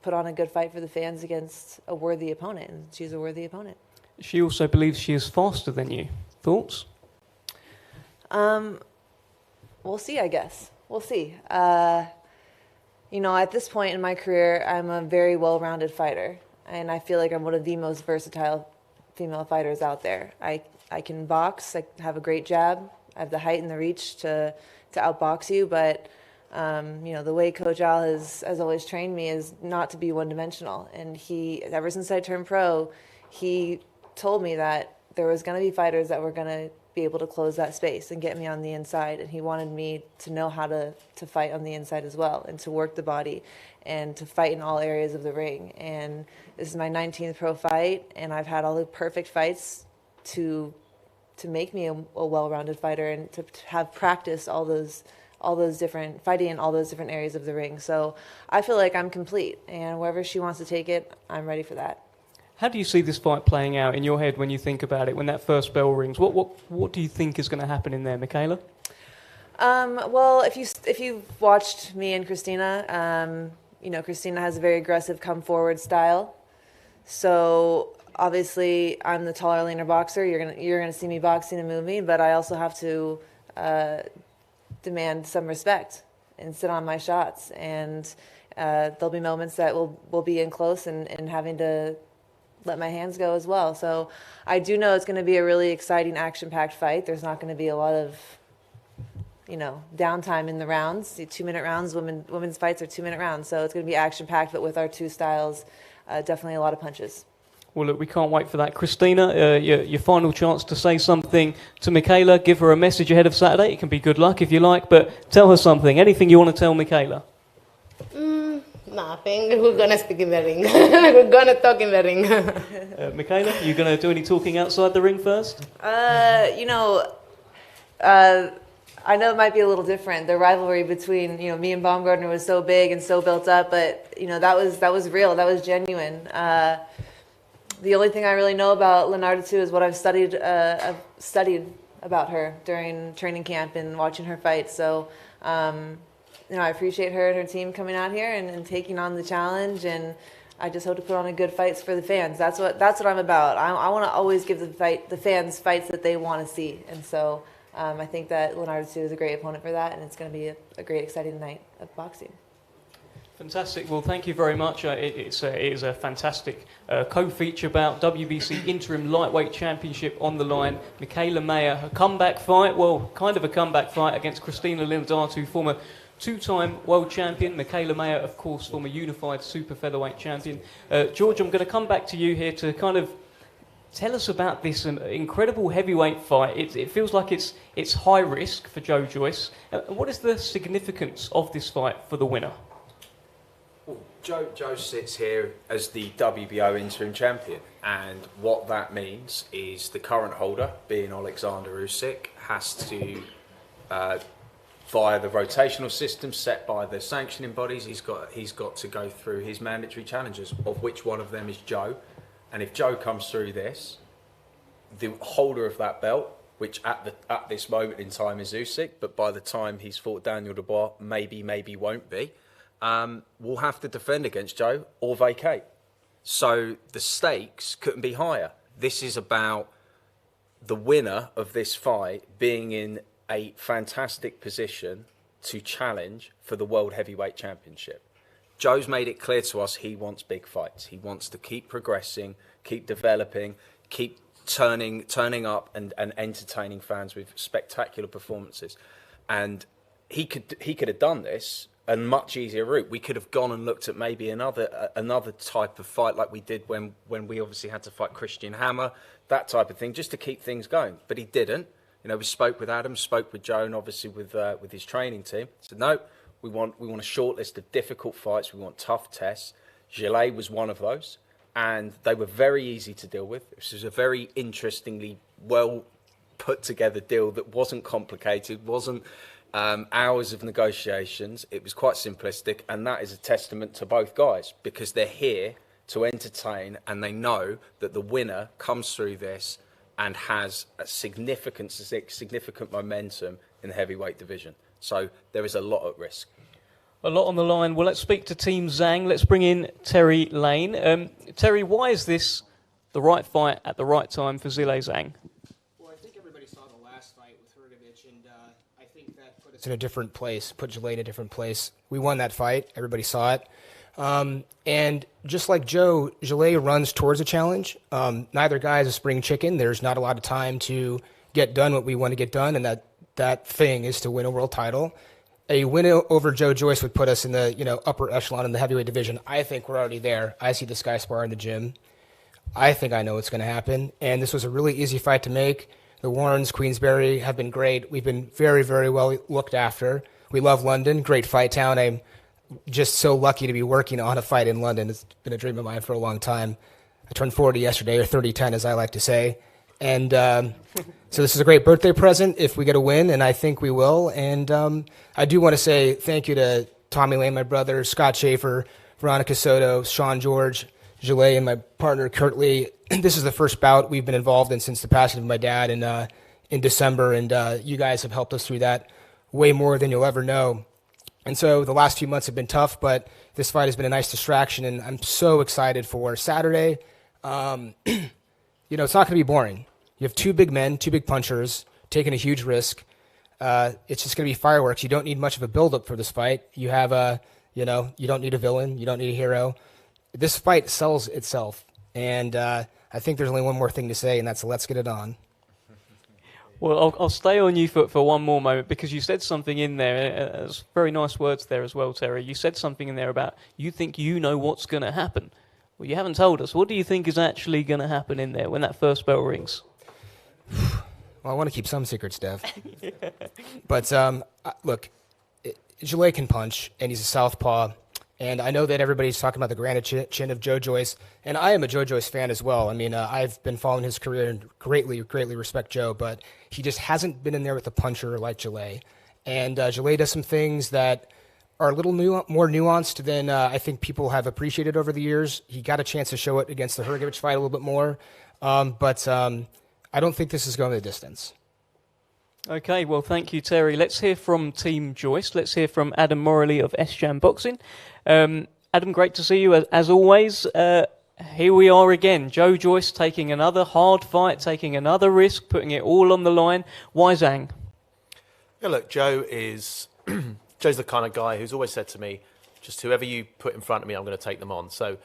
put on a good fight for the fans against a worthy opponent, and she's a worthy opponent. She also believes she is faster than you. Thoughts? We'll see, I guess. We'll see. You know, at this point in my career, I'm a very well-rounded fighter, and I feel like I'm one of the most versatile female fighters out there. I can box. I have a great jab. I have the height and the reach to outbox you, but you know, the way Coach Al has always trained me is not to be one-dimensional. And he, ever since I turned pro, he told me that there was going to be fighters that were going to be able to close that space and get me on the inside, and he wanted me to know how to fight on the inside as well, and to work the body and to fight in all areas of the ring. And this is my 19th pro fight, and I've had all the perfect fights to make me a well-rounded fighter, and to have practiced all those different fighting in all those different areas of the ring. So I feel like I'm complete, and wherever she wants to take it, I'm ready for that. How do you see this fight playing out in your head when you think about it, when that first bell rings? What do you think is going to happen in there, Mikaela? Well, if you've watched me and Christina, you know, Christina has a very aggressive come forward style. So obviously I'm the taller, leaner boxer. You're gonna see me boxing and moving, but I also have to demand some respect and sit on my shots. And there'll be moments that we'll be in close and having to let my hands go as well. So I do know it's going to be a really exciting, action-packed fight. There's not going to be a lot of, you know, downtime in the rounds. The 2-minute rounds, women's fights are 2-minute rounds. So it's going to be action-packed, but with our two styles, definitely a lot of punches. Well, look, we can't wait for that. Christina, your final chance to say something to Mikaela. Give her a message ahead of Saturday. It can be good luck if you like, but tell her something. Anything you want to tell Mikaela? Nothing. We're going to speak in the ring. We're going to talk in the ring. Mikaela, you going to do any talking outside the ring first? You know, I know it might be a little different. The rivalry between, you know, me and Baumgartner was so big and so built up, but, you know, that was real. That was genuine. The only thing I really know about Leonardo too is what I've studied about her during training camp and watching her fight. So, you know, I appreciate her and her team coming out here and taking on the challenge, and I just hope to put on a good fights for the fans. That's what I'm about. I want to always give the fans fights that they want to see, and so I think that Leonardo too is a great opponent for that, and it's going to be a great, exciting night of boxing. Fantastic. Well, thank you very much. It is a fantastic co-feature bout, WBC Interim Lightweight Championship on the line. Mikaela Mayer, a comeback fight, well, kind of a comeback fight against Christina Lindatu, former two-time world champion. Mikaela Mayer, of course, former unified super featherweight champion. George, I'm going to come back to you here to kind of tell us about this incredible heavyweight fight. It feels like it's high risk for Joyce. What is the significance of this fight for the winner? Joe sits here as the WBO interim champion, and what that means is the current holder, being Alexander Usyk, has to, via the rotational system set by the sanctioning bodies, he's got to go through his mandatory challenges, of which one of them is Joe. And if Joe comes through this, the holder of that belt, which at this moment in time is Usyk, but by the time he's fought Daniel Dubois, maybe won't be, will have to defend against Joe or vacate. So the stakes couldn't be higher. This is about the winner of this fight being in a fantastic position to challenge for the World Heavyweight Championship. Joe's made it clear to us he wants big fights. He wants to keep progressing, keep developing, keep turning up and entertaining fans with spectacular performances. And he could have done this a much easier route. We could have gone and looked at maybe another type of fight like we did when we obviously had to fight Christian Hammer, that type of thing, just to keep things going. But he didn't. You know, we spoke with Adam, spoke with Joe, and obviously with his training team. Said no, we want a short list of difficult fights. We want tough tests. Zhilei was one of those, and they were very easy to deal with. This was a very interestingly well put together deal that wasn't complicated, wasn't hours of negotiations. It was quite simplistic, and that is a testament to both guys, because they're here to entertain, and they know that the winner comes through this and has a significant momentum in the heavyweight division. So there is a lot at risk. A lot on the line. Well, let's speak to Team Zhang. Let's bring in Terry Lane. Terry, why is this the right fight at the right time for Zhilei Zhang? Well, I think everybody saw the last fight with Hrgovic, and I think that put a us in a different place, put Zhilei in a different place. We won that fight. Everybody saw it. And just like Joe, Zhilei runs towards a challenge. Neither guy is a spring chicken. There's not a lot of time to get done what we want to get done, and that thing is to win a world title. A win over Joe Joyce would put us in the upper echelon in the heavyweight division. I think we're already there. I see this guy spar in the gym. I think I know what's going to happen. And this was a really easy fight to make. The Warrens, Queensberry have been great. We've been very, very well looked after. We love London, great fight town. I'm just so lucky to be working on a fight in London. It's been a dream of mine for a long time. I turned 40 yesterday, or 30-10 as I like to say. And so this is a great birthday present if we get a win, and I think we will. And I do want to say thank you to Tommy Lane, my brother, Scott Schaefer, Veronica Soto, Sean George, Zhilei, and my partner, Kurt Lee. This is the first bout we've been involved in since the passing of my dad in December, and you guys have helped us through that way more than you'll ever know. And so the last few months have been tough, but this fight has been a nice distraction, and I'm so excited for Saturday. It's not going to be boring. You have two big men, two big punchers, taking a huge risk. It's just going to be fireworks. You don't need much of a build-up for this fight. You have you don't need a villain. You don't need a hero. This fight sells itself. And I think there's only one more thing to say, and that's let's get it on. Well, I'll stay on you for one more moment, because you said something in there, very nice words there as well, Terry. You said something in there about you think you know what's going to happen. Well, you haven't told us. What do you think is actually going to happen in there when that first bell rings? Well, I want to keep some secrets, Dev. But look, Zhilei can punch, and he's a southpaw. And I know that everybody's talking about the granite chin of Joe Joyce, and I am a Joe Joyce fan as well. I mean, I've been following his career and greatly respect Joe, but he just hasn't been in there with a puncher like Zhilei. And Zhilei does some things that are a little more nuanced than I think people have appreciated over the years. He got a chance to show it against the Hrgovic fight a little bit more, but I don't think this is going the distance. Okay, well, thank you, Terry. Let's hear from Team Joyce. Let's hear from Adam Morley of S-Jam Boxing. Adam, great to see you, as always. Here we are again. Joe Joyce taking another hard fight, taking another risk, putting it all on the line. Why Zhang? Yeah, look, Joe's the kind of guy who's always said to me, just whoever you put in front of me, I'm going to take them on. So,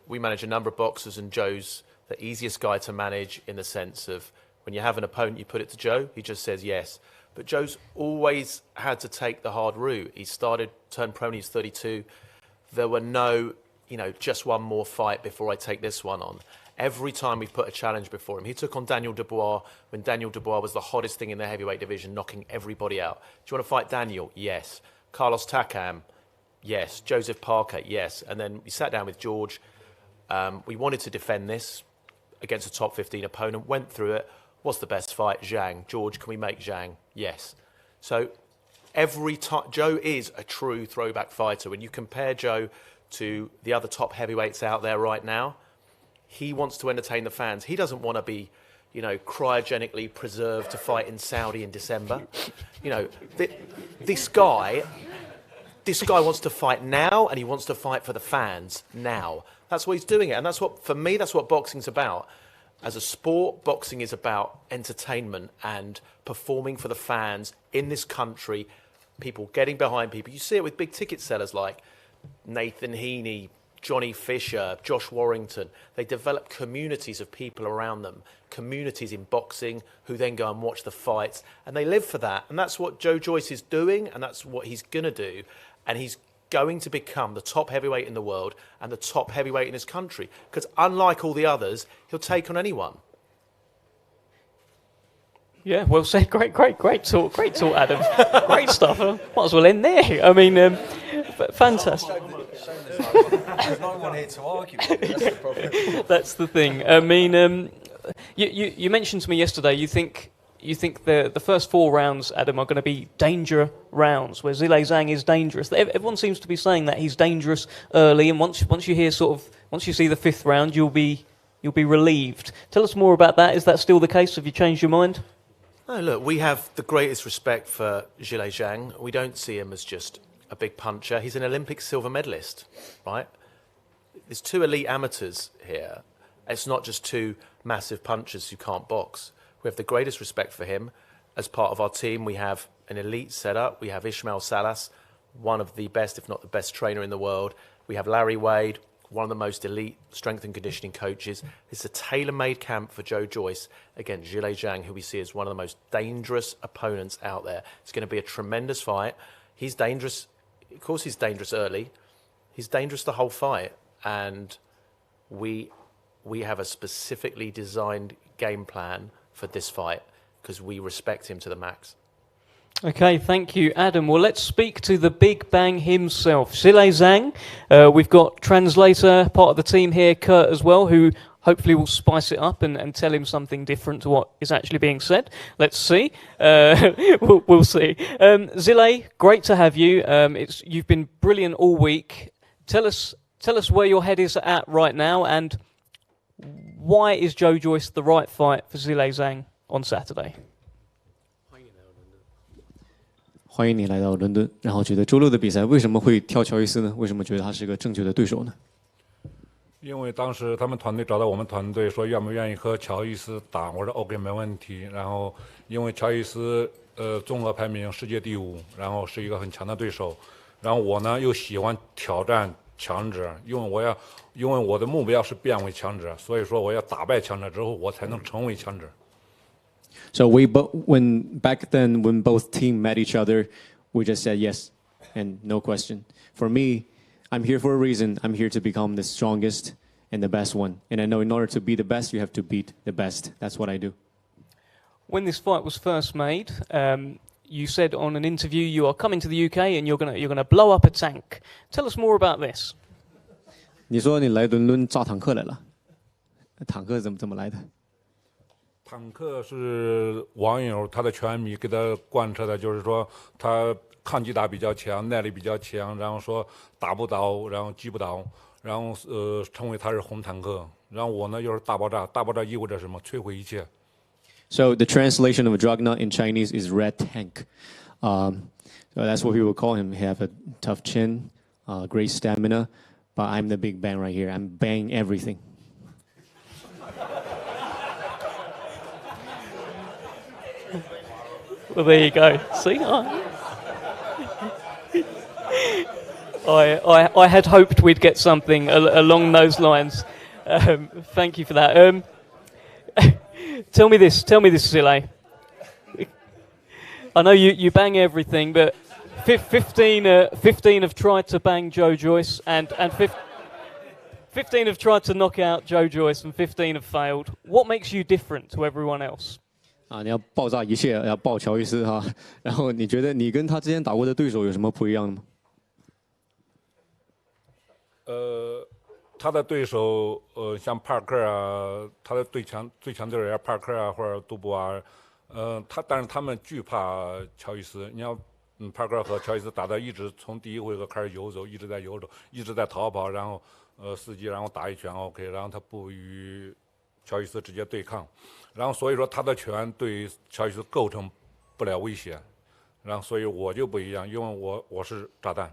we manage a number of boxers, and Joe's the easiest guy to manage in the sense of when you have an opponent, you put it to Joe, he just says yes. But Joe's always had to take the hard route. He turned pro when he was 32. There were no, just one more fight before I take this one on. Every time we've put a challenge before him, he took on Daniel Dubois when Daniel Dubois was the hottest thing in the heavyweight division, knocking everybody out. Do you want to fight Daniel? Yes. Carlos Takam? Yes. Joseph Parker? Yes. And then we sat down with George. We wanted to defend this against a top 15 opponent, went through it. What's the best fight? Zhang. George, can we make Zhang? Yes. So every time, Joe is a true throwback fighter. When you compare Joe to the other top heavyweights out there right now, he wants to entertain the fans. He doesn't want to be, cryogenically preserved to fight in Saudi in December. This guy wants to fight now, and he wants to fight for the fans now. That's what he's doing it. And that's what boxing's about. As a sport, boxing is about entertainment and performing for the fans in this country, people getting behind people. You see it with big ticket sellers like Nathan Heaney, Johnny Fisher, Josh Warrington. They develop communities of people around them, communities in boxing who then go and watch the fights, and they live for that. And that's what Joe Joyce is doing, and that's what he's going to do. And he's going to become the top heavyweight in the world and the top heavyweight in his country. Because unlike all the others, he'll take on anyone. Yeah, well said. Great talk, Adam. Great stuff. Might as well end there. I mean, fantastic. There's no one here to argue with. That's the problem. That's the thing. I mean, you mentioned to me yesterday you think the first 4 rounds, Adam, are going to be danger rounds, where Zhilei Zhang is dangerous. Everyone seems to be saying that he's dangerous early, and once you hear once you see the 5th round, you'll be relieved. Tell us more about that. Is that still the case? Have you changed your mind? No, look, we have the greatest respect for Zhilei Zhang. We don't see him as just a big puncher. He's an Olympic silver medalist, right? There's 2 elite amateurs here. It's not just 2 massive punchers who can't box. We have the greatest respect for him. as part of our team. We have an elite setup. We have Ismail Salas, one of the best, if not the best trainer in the world. We have Larry Wade, one of the most elite strength and conditioning coaches. It's a tailor-made camp for Joe Joyce against Zhilei Zhang, who we see as one of the most dangerous opponents out there. It's going to be a tremendous fight. He's dangerous. Of course, he's dangerous early. He's dangerous the whole fight. And we have a specifically designed game plan for this fight because we respect him to the max. Okay, thank you, Adam. Well, let's speak to the Big Bang himself, Zhilei Zhang. We've got translator, part of the team here, Kurt, as well, who hopefully will spice it up and tell him something different to what is actually being said. Let's see. We'll see. Zhilei, great to have you. You've been brilliant all week. Tell us where your head is at right now, and why is Joe Joyce the right fight for Zhilei Zhang on Saturday? 欢迎你来到伦敦。然后觉得周六的比赛为什么会挑乔伊斯呢？为什么觉得他是个正确的对手呢？因为当时他们团队找到我们团队说愿不愿意和乔伊斯打，我说 OK 没问题。然后因为乔伊斯综合排名世界第5，然后是一个很强的对手。然后我呢又喜欢挑战强者，因为我的目标是变为强者，所以说我要打败强者之后，我才能成为强者。So when back then when both teams met each other, we just said yes and no question. For me, I'm here for a reason. I'm here to become the strongest and the best one. And I know in order to be the best, you have to beat the best. That's what I do. When this fight was first made, you said on an interview you are coming to the UK and you're gonna blow up a tank. Tell us more about this. 你说你来伦敦造坦克来了，坦克怎么来的？坦克是网友他的拳迷给他贯彻的，就是说他抗击打比较强，耐力比较强，然后说打不倒，然后击不倒，然后称为他是红坦克。然后我呢又是大爆炸，大爆炸意味着什么？摧毁一切。So the translation of Juggernaut in Chinese is red tank. So that's what people call him. He have a tough chin, great stamina, but I'm the big bang right here. I'm bang everything. Well, there you go. See, I had hoped we'd get something along those lines. Thank you for that. Tell me this, Zhilei. I know you bang everything, but 15 have tried to bang Joe Joyce, and 15 have tried to knock out Joe Joyce, and 15 have failed. What makes you different to everyone else? 你要爆炸一切，要爆乔伊斯哈。然后你觉得你跟他之前打过的对手有什么不一样的吗？他的对手像帕克啊，他的最强对手帕克啊或者杜布啊，但是他们惧怕乔伊斯。你要帕克和乔伊斯打的一直从第一回合开始游走，一直在游走，一直在逃跑，然后伺机然后打一拳 OK， 然后他不与乔伊斯直接对抗。然后所以说他的拳对乔伊斯构成不了威胁，然后所以我就不一样，因为我是炸弹，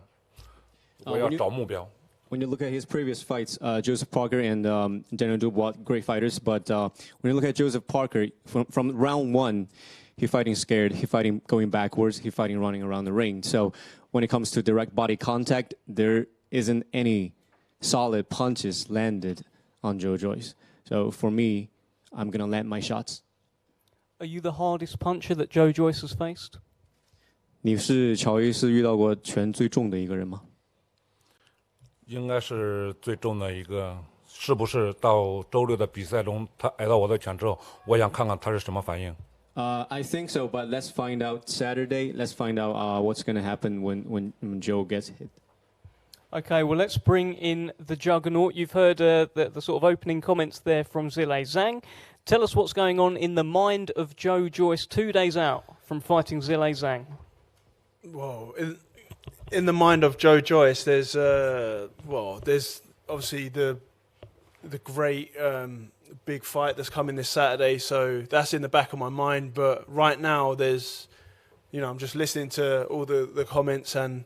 我要找目标。When you look at his previous fights, Joseph Parker and Daniel Dubois, great fighters. But when you look at Joseph Parker, from round 1, he fighting scared, he fighting going backwards, he fighting running around the ring. So when it comes to direct body contact, there isn't any solid punches landed on Joe Joyce. So for me, I'm going to land my shots. Are you the hardest puncher that Joe Joyce has faced? 你是乔伊斯遇到过拳最重的一个人吗？应该是最重的一个，是不是到周六的比赛中，他挨到我的拳之后，我想看看他是什么反应。I think so, but let's find out Saturday. Let's find out what's going to happen when Joe gets hit. Okay, well, let's bring in the juggernaut. You've heard the sort of opening comments there from Zhilei Zhang. Tell us what's going on in the mind of Joe Joyce 2 days out from fighting Zhilei Zhang. Well, in the mind of Joe Joyce, there's obviously the great big fight that's coming this Saturday, so that's in the back of my mind. But right now, there's, I'm just listening to all the comments and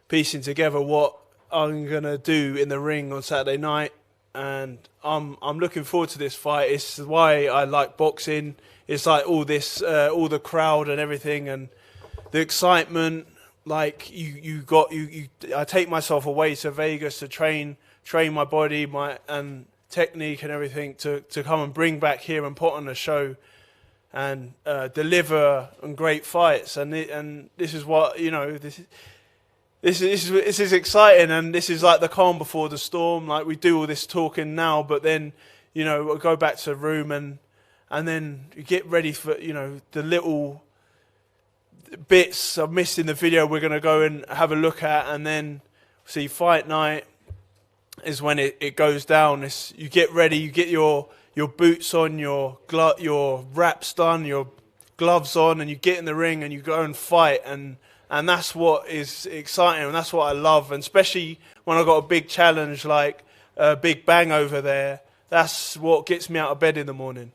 piecing together what I'm going to do in the ring on Saturday night. and I'm looking forward to this fight. It's why I like boxing. It's like all this, all the crowd and everything, and the excitement. Like I take myself away to Vegas to train my body, and technique and everything to come and bring back here and put on a show and deliver on great fights. And this is what this is exciting, and this is like the calm before the storm. Like, we do all this talking now, but then we'll go back to the room and then you get ready for the little bits I've missed in the video. We're going to go and have a look at, and then see fight night is when it goes down. You get ready, you get your boots on, your wraps done, your gloves on, and you get in the ring and you go and fight, and that's what is exciting, and that's what I love. And especially when I got a big challenge like Big Bang over there, that's what gets me out of bed in the morning.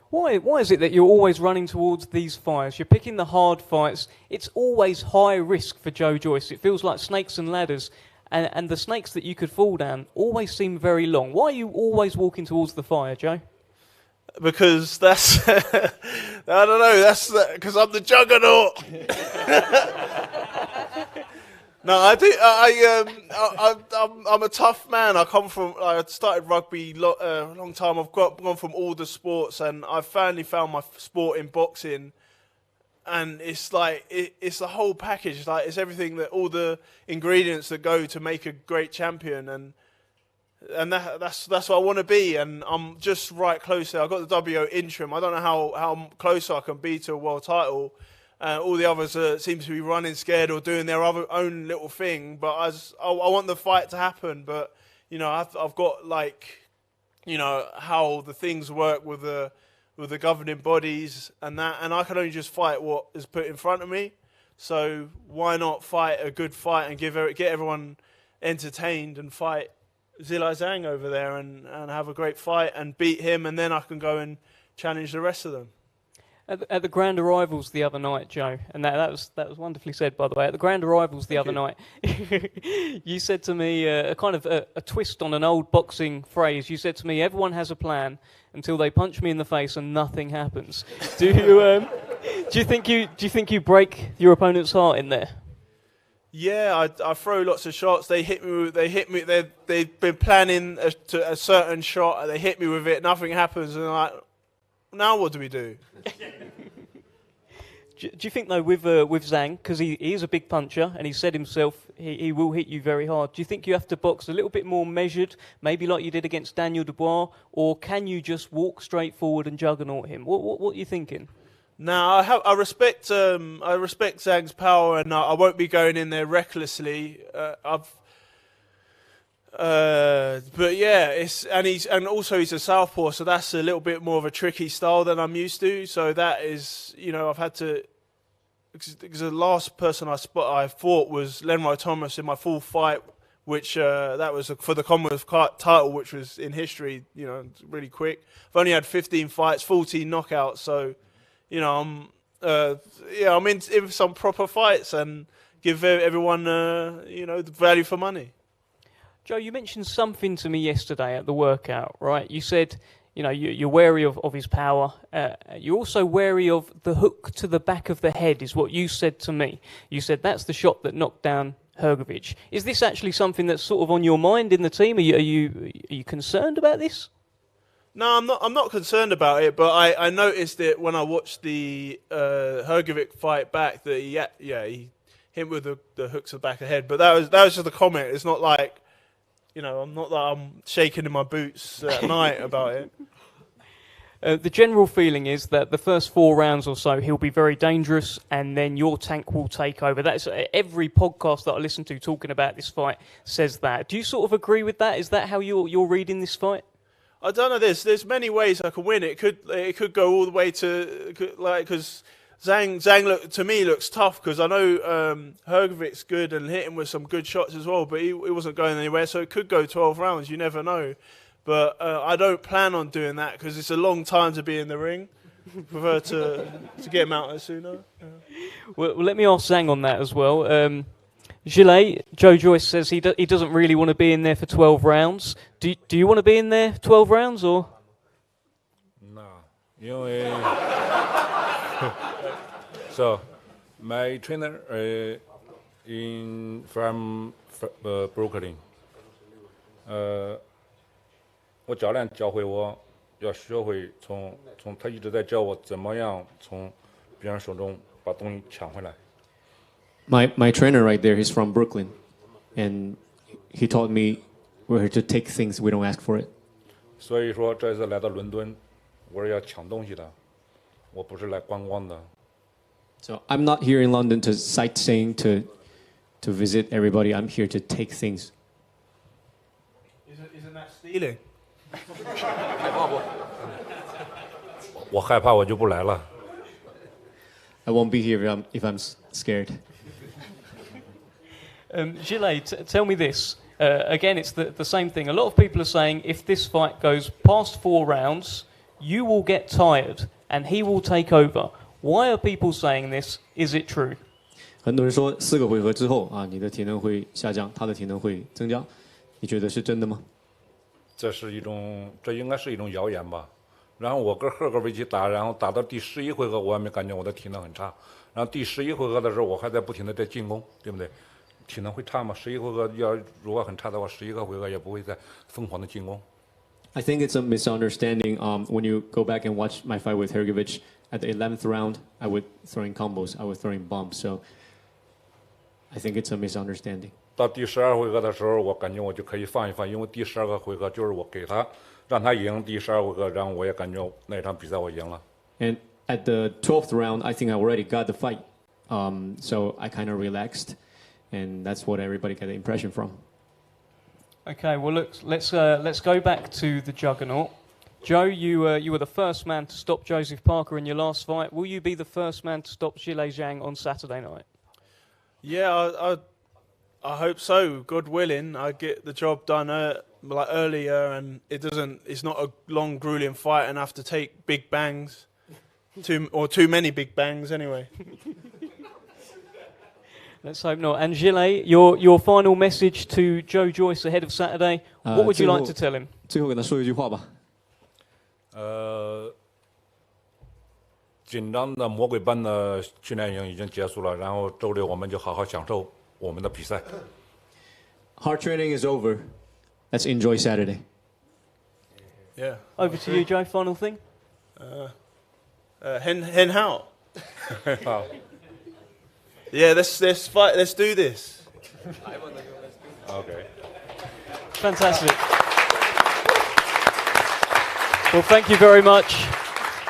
Why is it that you're always running towards these fights? You're picking the hard fights. It's always high risk for Joe Joyce. It feels like snakes and ladders. And the snakes that you could fall down always seem very long. Why are you always walking towards the fire, Joe? Because that's... I don't know, that's because I'm the juggernaut. No, I do. I'm a tough man. I started rugby a long time. I've gone from all the sports, and I've finally found my sport in boxing. And it's like it's the whole package. Like, it's everything, that all the ingredients that go to make a great champion, and that's what I want to be. And I'm just right close there. I got the WO interim. I don't know how close I can be to a world title. All the others seem to be running scared or doing their own little thing. But I want the fight to happen. But I've got how the things work with the governing bodies and that, and I can only just fight what is put in front of me. So why not fight a good fight and get everyone entertained and fight Zhilei Zhang over there and have a great fight and beat him, and then I can go and challenge the rest of them. At the Grand Arrivals the other night, Joe, and that was wonderfully said, by the way. At the Grand Arrivals the other night, you said to me a kind of a twist on an old boxing phrase. You said to me, "Everyone has a plan until they punch me in the face and nothing happens." Do you think you break your opponent's heart in there? Yeah, I throw lots of shots. They hit me. They've been planning a certain shot. They hit me with it. Nothing happens, and I'm like, now what do we do? Do you think, though, with Zhang, because he is a big puncher and he said himself he will hit you very hard, do you think you have to box a little bit more measured, maybe like you did against Daniel Dubois, or can you just walk straight forward and juggernaut him? What are you thinking? No, I respect Zhang's power, and I won't be going in there recklessly. But yeah, and also he's a southpaw, so that's a little bit more of a tricky style than I'm used to. So that is, I've had to. Because the last person I fought was Lenroy Thomas in my full fight, which that was for the Commonwealth title, which was in history, really quick. I've only had 15 fights, 14 knockouts, so I'm in some proper fights and give everyone the value for money. Joe, you mentioned something to me yesterday at the workout, right? You said, you're wary of his power. You're also wary of the hook to the back of the head, is what you said to me. You said that's the shot that knocked down Hrgović. Is this actually something that's sort of on your mind in the team? Are you concerned about this? No, I'm not concerned about it, but I noticed it when I watched the Hrgović fight back that he hit with the hooks to the back of the head. But that was just a comment. It's not like, I'm shaking in my boots at night about it. The general feeling is that the first 4 rounds or so, he'll be very dangerous, and then your tank will take over. That's every podcast that I listen to talking about this fight says that. Do you sort of agree with that? Is that how you're reading this fight? I don't know. There's many ways I could win. It could go all the way to because Zhang to me looks tough, because I know Hrgovic's good and hit him with some good shots as well, but he wasn't going anywhere, so it could go 12 rounds. You never know. But I don't plan on doing that because it's a long time to be in the ring. Prefer to get him out sooner. Yeah. Well, let me ask Zhang on that as well. Zhilei, Joe Joyce says he doesn't really want to be in there for 12 rounds. Do you want to be in there 12 rounds or? No, 因为 so my trainer from Brooklyn， 我教练教会我要学会从他一直在教我怎么样从别人手中把东西抢回来。My trainer right there, he's from Brooklyn, and he taught me where to take things we don't ask for it. 所以说这次来到伦敦，我是要抢东西的，我不是来观光的。So I'm not here in London to sightseeing to visit everybody. I'm here to take things. Isn't that stealing? 我害怕，我就不来了。I won't be here if I'm scared. Zhilei, tell me this. Again, it's the same thing. A lot of people are saying if this fight goes past 4 rounds, you will get tired and he will take over. Why are people saying this? Is it true? 很多人说4个回合之后啊，你的体能会下降，他的体能会增加。你觉得是真的吗？这应该是一种谣言吧。然后我跟赫格维奇打，然后打到第11回合，我还没感觉我的体能很差。然后第11回合的时候，我还在不停的在进攻，对不对？体能会差吗？11回合如果很差的话，11个回合也不会再疯狂的进攻。I think it's a misunderstanding. When you go back and watch my fight with Hergovich, at the 11th round, I was throwing combos, I was throwing bombs. So I think it's a misunderstanding. 到第12回合的时候，我感觉我就可以放一放，因为第12个回合就是我给他让他赢第12回合，然后我也感觉那场比赛我赢了。And at the 12th round, I think I already got the fight. So I kind of relaxed, and that's what everybody got the impression from. Okay, well look, let's go back to the Juggernaut. Joe, you were the first man to stop Joseph Parker in your last fight. Will you be the first man to stop Zhilei Zhang on Saturday night? Yeah, I hope so. God willing, I get the job done earlier, and it's not a long, grueling fight, and I have to take big bangs, too many big bangs anyway. Let's hope not. And Zhilei, your final message to Joe Joyce ahead of Saturday. What would you like to tell him? 最后跟他说一句话吧。紧张的魔鬼般的训练营已经结束了，然后周六我们就好好享受我们的比赛。Hard training is over. Let's enjoy Saturday. Yeah. Over to you, Joe. Final thing. Hen Hao. Yeah, let's fight. Let's do this. Okay. Fantastic. Well, thank you very much,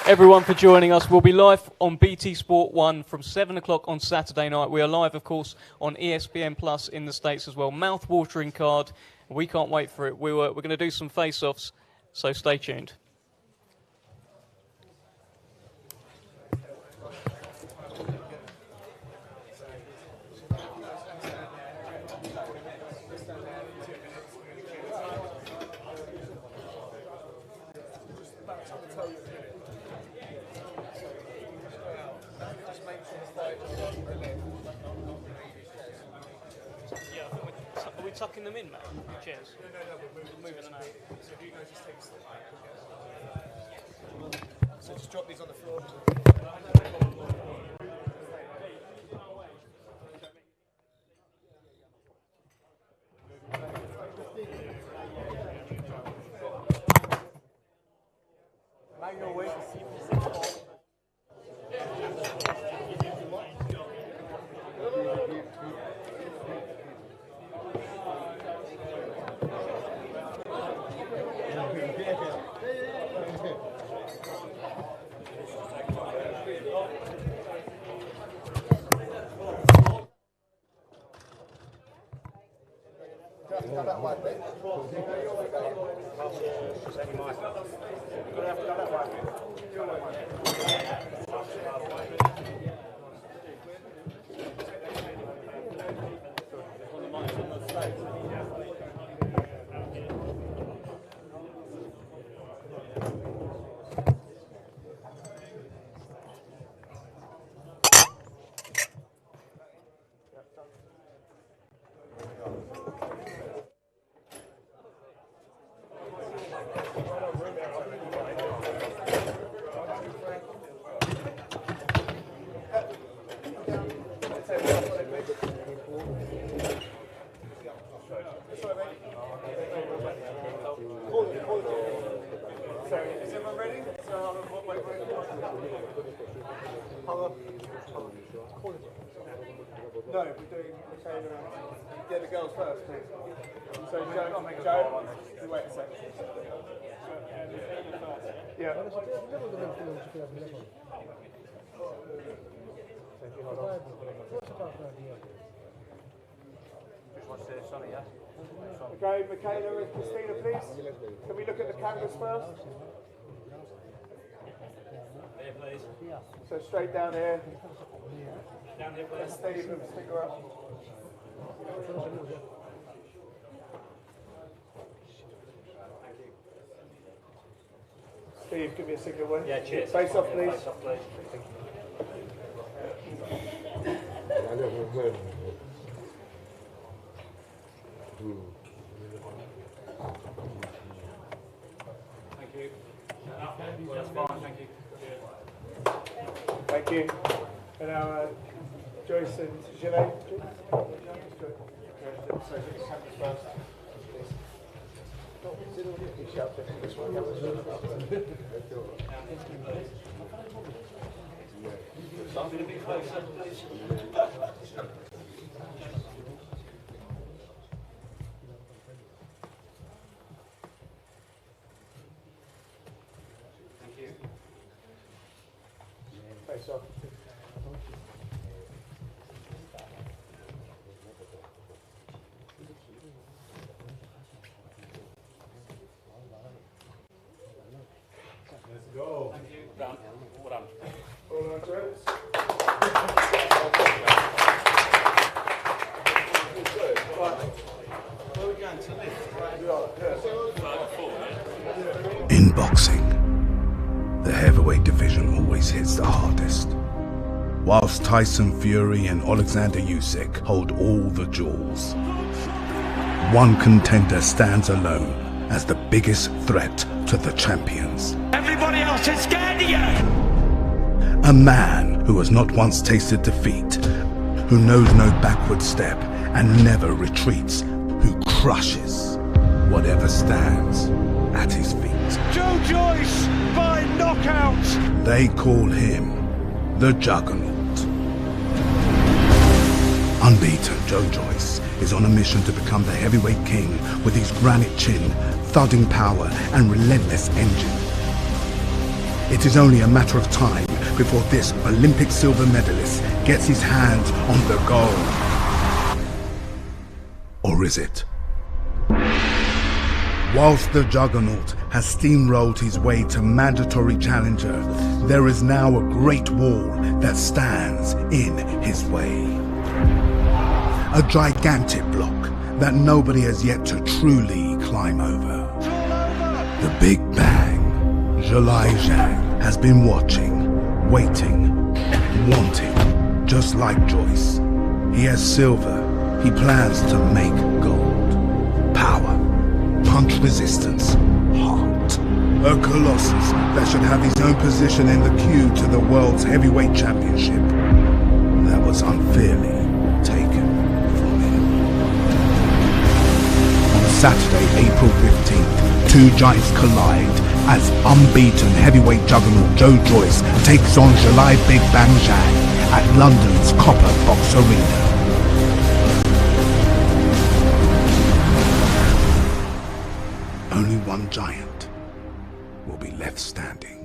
everyone, for joining us. We'll be live on BT Sport 1 from 7 o'clock on Saturday night. We are live, of course, on ESPN Plus in the States as well. Mouth-watering card. We can't wait for it. We're going to do some face-offs, so stay tuned. Are we tucking them in, mate? The chairs? No, we're moving them out. So do you guys just take a step back? So just drop these on the floor. Sorry, is everyone ready? Wait. Hold on. No, we're doing yeah, the girls first, please. So Joe, you wait a second. Yeah. Okay, Mikaela and Christina, please. Can we look at the canvas first? There, please. So straight down here. Down here, please. Steve, stick her up. Steve, give me a signal when. Yeah, cheers. Face off, please. Face off, please. Thank you. That's fine, thank you. Thank you. And now Joyce and Zhilei. Something a bit closer, please. Thank you. Face off. Let's go. Thank you. Done. Well done. All on Joyce. In boxing, the heavyweight division always hits the hardest. Whilst Tyson Fury and Alexander Usyk hold all the jewels, one contender stands alone as the biggest threat to the champions. Everybody else is scared of you! A man who has not once tasted defeat, who knows no backward step and never retreats, who crushes whatever stands at his feet. Joe Joyce by knockout! They call him the Juggernaut. Unbeaten, Joe Joyce is on a mission to become the heavyweight king with his granite chin, thudding power and relentless engine. It is only a matter of time before this Olympic silver medalist gets his hands on the gold. Or is it? Whilst the Juggernaut has steamrolled his way to mandatory challenger, there is now a great wall that stands in his way. A gigantic block that nobody has yet to truly climb over. The Big Bang. Zhilei Zhang has been watching, waiting, wanting, just like Joyce. He has silver, he plans to make gold. Power, punch resistance, heart. A colossus that should have his own position in the queue to the world's heavyweight championship. That was unfairly taken from him. On Saturday, April 15th, two giants collide as unbeaten heavyweight juggernaut Joe Joyce takes on Zhilei Big Bang Zhang at London's Copper Box Arena. Only one giant will be left standing.